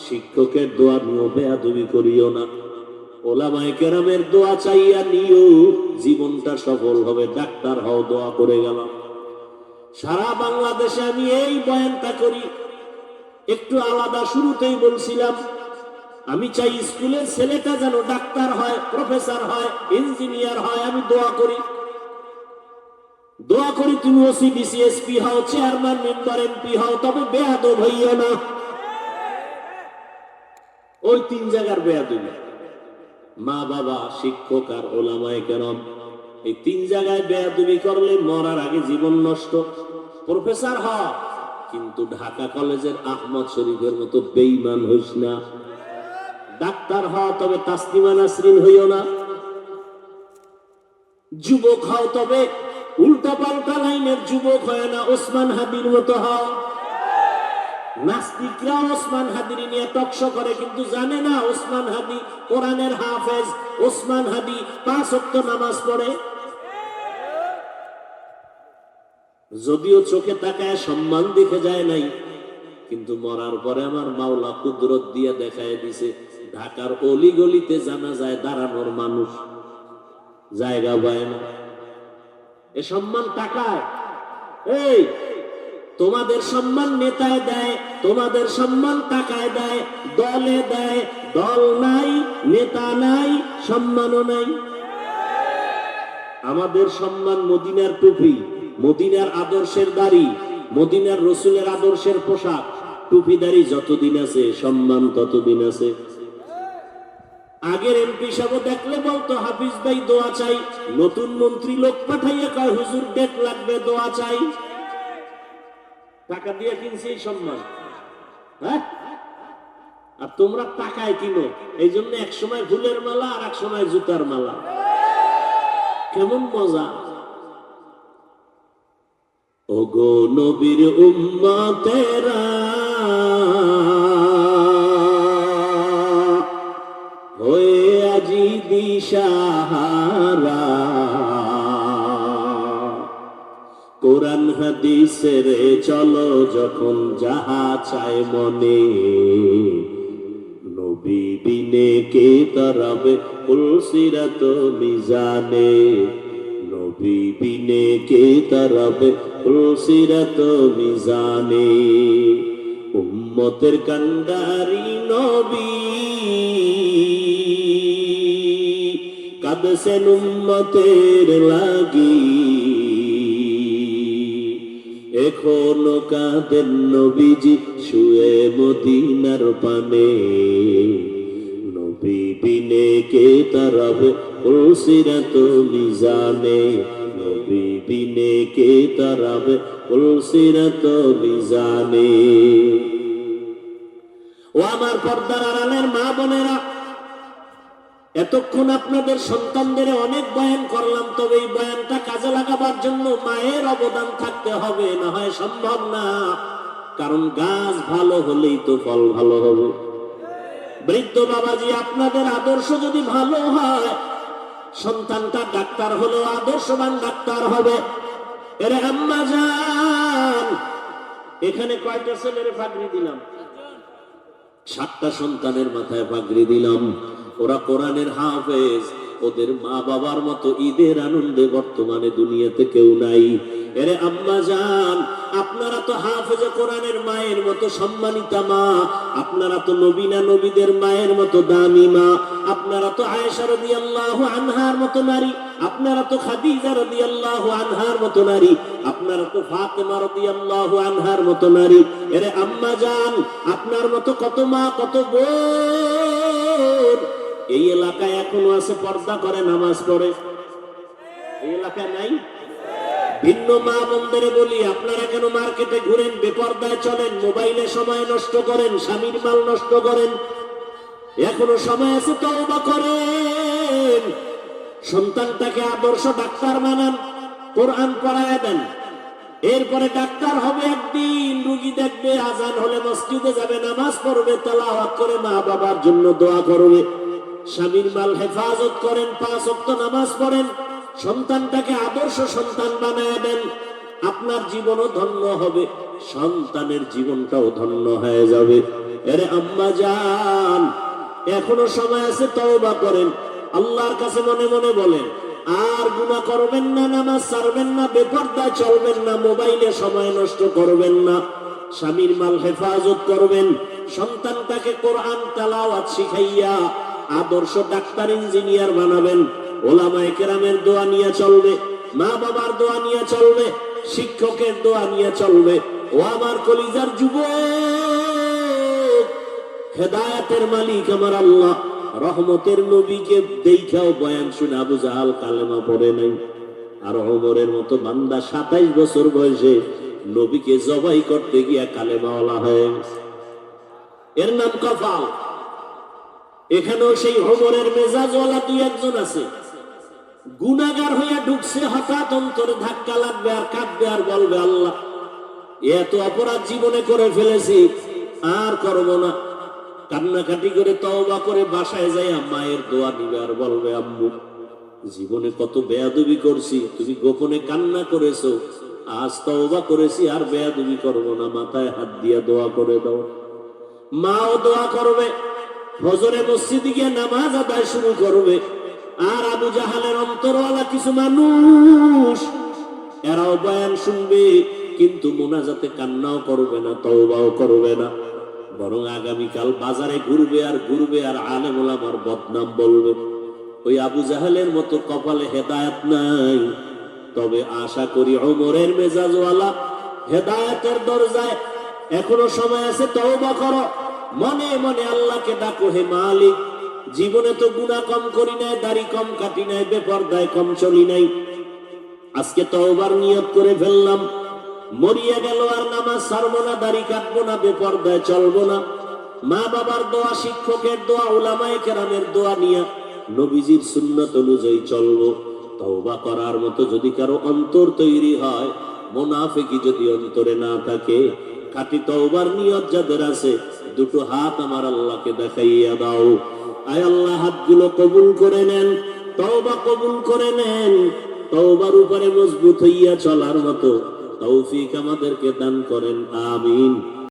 শিক্ষকের দোয়া নিও, বেয়াদবি করিও না। ওলামায়ে কেরামের দোয়া চাইয়া নিও, জীবনটা সফল হবে। ডাক্তার হও, দোয়া করে গেলাম। সারা বাংলাদেশে আমি এই বয়ানটা করি, একটু আলাদা। শুরুতেই বলছিলাম, আমি চাই স্কুলের ছেলেটা যেন ডাক্তার হয়, প্রফেসর হয়, ইঞ্জিনিয়ার হয়। আমি দোয়া করি, দোয়া করি তুমি ওসি ডিসিএসপি হও, চেয়ারম্যান, মেম্বার, এমপি হও, তবে বেয়াদব হইও না। ওই 3 জায়গার বেয়াদবি, মা বাবা, শিক্ষক আর উলামায়ে কেরাম, এই 3 জায়গায় বেয়াদবি করলে মরার আগে জীবন নষ্ট। প্রফেসর হ, কিন্তু ঢাকা কলেজের আহমদ শরীফের মতো বেঈমান হইস না। ডাক্তার হ, তবে তাসলিমা নাসরিন হইও না। যুবক হও, তবে উল্টা পাল্টা লাইনের যুবক হয় না, ওসমান হাদির মতো হও। নাস্তিকরা ওসমান হাদির নিয়ে টকশো করে, কিন্তু জানে না ওসমান হাদি কোরআনের হাফেজ, ওসমান হাদি 5 ওয়াক্ত নামাজ পড়ে। যদিও চোখে তাকায় সম্মান দেখে যায় নাই, কিন্তু মরার পরে আমার মাওলা কুদরত দিয়ে দেখায় দিছে ঢাকার অলি গলিতে জানা যায় দাঁড়ানোর মানুষ জায়গা পায় না। এ সম্মান টাকায়? এই তোমাদের সম্মান নেতায় দেয়, তোমাদের সম্মান টাকায় দেয়, দলে দেয়। দল নাই, নেতা নাই, সম্মানও নাই। আমাদের সম্মান মদিনার টুপি, মদিনার আদর্শের দাড়ি, মদিনার রসুলের আদর্শের পোশাক। টুপি দাড়ি যতদিন আছে সম্মান ততদিন আছে। আগের এমপি সাহেব দেখলে বলতো হাফিজ ভাই দোয়া চাই, নতুন মন্ত্রী লোক পাঠাইয়া কয় হুজুর ডেট লাগবে দোয়া চাই। টাকা দিয়ে কিনছি এই সম্মান, হ্যাঁ? আর তোমরা টাকায় কিনো, এই জন্য এক সময় ফুলের মালা আর এক সময় জুতার মালা। কেমন মজা! ওগো নবীর উম্মতেরা, হয়ে আজি দিশাহারা, কোরআন হাদিসের চলো যখন যাহা চায় মনে, নবী বিনে কে তরবে পুলসিরাত মিজানে, নবী বিনে কে তরবে পুলসিরাত মিজানে। উম্মতের কান্ডারি নবী কাঁদছেন উম্মতের লাগি, এখনো কাঁদেন নবীজি শুয়ে মদিনার পানে, নবী বিনে কে তরবে পুলসিরাত মিজানে, নবী বিনে কে তরবে পুলসিরাত মিজানে। ও আমার পর্দার আড়ালের মা বোনেরা, এতক্ষণ আপনাদের সন্তানদের অনেক বয়ান করলাম, তবে এই বয়ানটা কাজে লাগাবার জন্য মায়ের অবদান থাকতে হবে, না হয় সম্ভব না। কারণ গাছ ভালো হলেই তো ফল ভালো হবে। বৃদ্ধ বাবাজি, আপনাদের আদর্শ যদি ভালো হয়, সন্তানটা ডাক্তার হলেও আদর্শবান ডাক্তার হবে। এরে আম্মা জান, এখানে কয়টা ছেলের পাগড়ি দিলাম? 7টা সন্তানের মাথায় পাগড়ি দিলাম। ওরা কোরআনের হাফেজ। ওদের মা বাবার মতো ঈদের আনন্দে বর্তমানে দুনিয়াতে কেউ নাই। এরে আম্মা জান, আপনারা তো হাফেজে কোরআনের মায়ের মতো সম্মানিতা মা, আপনারা তো নবীনা নবীদের মায়ের মতো দামি মা, আপনারা তো আয়েশা রাদিয়াল্লাহু আনহার মতো নারী, আপনারা তো খাদিজা রাদিয়াল্লাহু আনহার মতো নারী, আপনারা তো ফাতেমা রাদিয়াল্লাহু আনহার মতো নারী। এরে আম্মা জান, আপনার মতো কত মা কত বোন এই এলাকায় এখনো আছে, পর্দা করে নামাজ পড়ে। এই এলাকায় নাই? ভিন্ন মা বোনদের বলি, আপনারা কেন মার্কেটে ঘুরেন, বেপর্দায় চলেন, মোবাইলে সময় নষ্ট করেন, স্বামীর মাল নষ্ট করেন? এখনো সময় আছে, তওবা করেন। সন্তানটাকে আদর্শ ডাক্তার বানান, কোরআন পড়ায় দেন। এরপরে ডাক্তার হবে একদিন, রুগী দেখবে, আজান হলে মসজিদে যাবে, নামাজ পড়বে, তেলাওয়াত করে মা বাবার জন্য দোয়া করবে। স্বামীর মাল হেফাজত করেন, 5 ওয়াক্ত নামাজ পড়েন, সন্তানটাকে আদর্শ সন্তান বানায় দেন। আপনার জীবনও ধন্য হবে, সন্তানের জীবনটাও ধন্য হয়ে যাবে। আরে আম্মা জান, এখনো সময় আছে, তওবা করেন। আল্লাহর কাছে মনে মনে বলেন, আর গুনাহ করবেন না, নামাজ ছাড়বেন না, বেপরদায় চলবেন না, মোবাইলে সময় নষ্ট করবেন না, স্বামীর মাল হেফাজত করবেন, সন্তানটাকে কোরআন তেলাওয়াত শিখাইয়া আদর্শ ডাক্তার ইঞ্জিনিয়ার বানাবেন। ওলামায়ে কেরামের দোয়া নিয়ে চলবে, মা বাবার দোয়া নিয়ে চলবে, শিক্ষকের দোয়া নিয়ে চলবে। ও আমার কলিজার যুবক, হেদায়েতের মালিক আমার আল্লাহ, রহমতের নবীকে দেখাও বয়ান শুনে আবু জাহাল কালেমা পড়ে নাই। আর ওমরের মতো বান্দা 27 বছর বয়সে নবীকে জবাই করতে গিয়া কালেমাওয়ালা হয়ে গেছে। এর নাম কফাল। এখানেও সেই ওমরের মেজাজওয়ালা 2-1 আছে, গুনাহগার হইয়া ঢুকছে, হঠাৎ অন্তরে ধাক্কা লাগবে আর কাঁদবে আর বলবে, আল্লাহ এত অপরাধ জীবনে করে ফেলেছি, আর করবো না। কান্নাকাটি করে তওবা করে বাসায় যাই মায়ের দোয়া নিবে আর বলবে, আম্মু জীবনে কত বেয়াদবি করছি, তুমি গোপনে কান্না করেছো, আজ তওবা করেছি আর বেয়াদবি করবো না, মাথায় হাত দিয়ে দোয়া করে দাও। মাও দোয়া করবে, ফজরে মসজিদে গিয়ে নামাজ আদায় শুরু করবে। আর আবু জাহালের অন্তরওয়ালা কিছু মানুষ, এরাও বয়ান শুনবে কিন্তু মোনাজাতে কান্নাও করবে না, তওবাও করবে না, বরং আগামীকাল বাজারে ঘুরবে আর ঘুরবে আর আলেম ওলামার বদনাম বলবে। ওই আবু জাহালের মতো কপালে হেদায়েত নাই। তবে আশা করি ওমরের মেজাজওয়ালা হেদায়েতের দরজায় এখনো সময় আছে, তওবা করো, মনে মনে আল্লাহকে ডাকো, হে মালিক, জীবনে তো গুনাহ কম করি নাই, দাড়ি কম কাটি নাই, বেপরদায় কম চলি নাই, আজকে তওবার নিয়ত করে ফেললাম, মরিয়া গেল আর নামাজ ছাড়বো না, দাড়ি কাটবো না, বেপরদায় চলবো না, মা বাবার দোয়া, শিক্ষকের দোয়া, উলামায়ে কেরামের দোয়া নিয়ে নবীজির সুন্নাত অনুযায়ী চলবো। তওবা করার মতো যদি কারো অন্তর তৈরি হয়, মুনাফিকি যদি অন্তরে না থাকে, খাঁটি তওবার নিয়ত যাদের আছে, দুটো হাত আমার আল্লাহকে দেখাইয়া দাও। আয় আল্লাহ, হাতগুলো কবুল করে নেন, তওবা কবুল করে নেন, তওবার উপরে মজবুত হইয়া চলার মতো তৌফিক আমাদেরকে দান করেন, আমিন।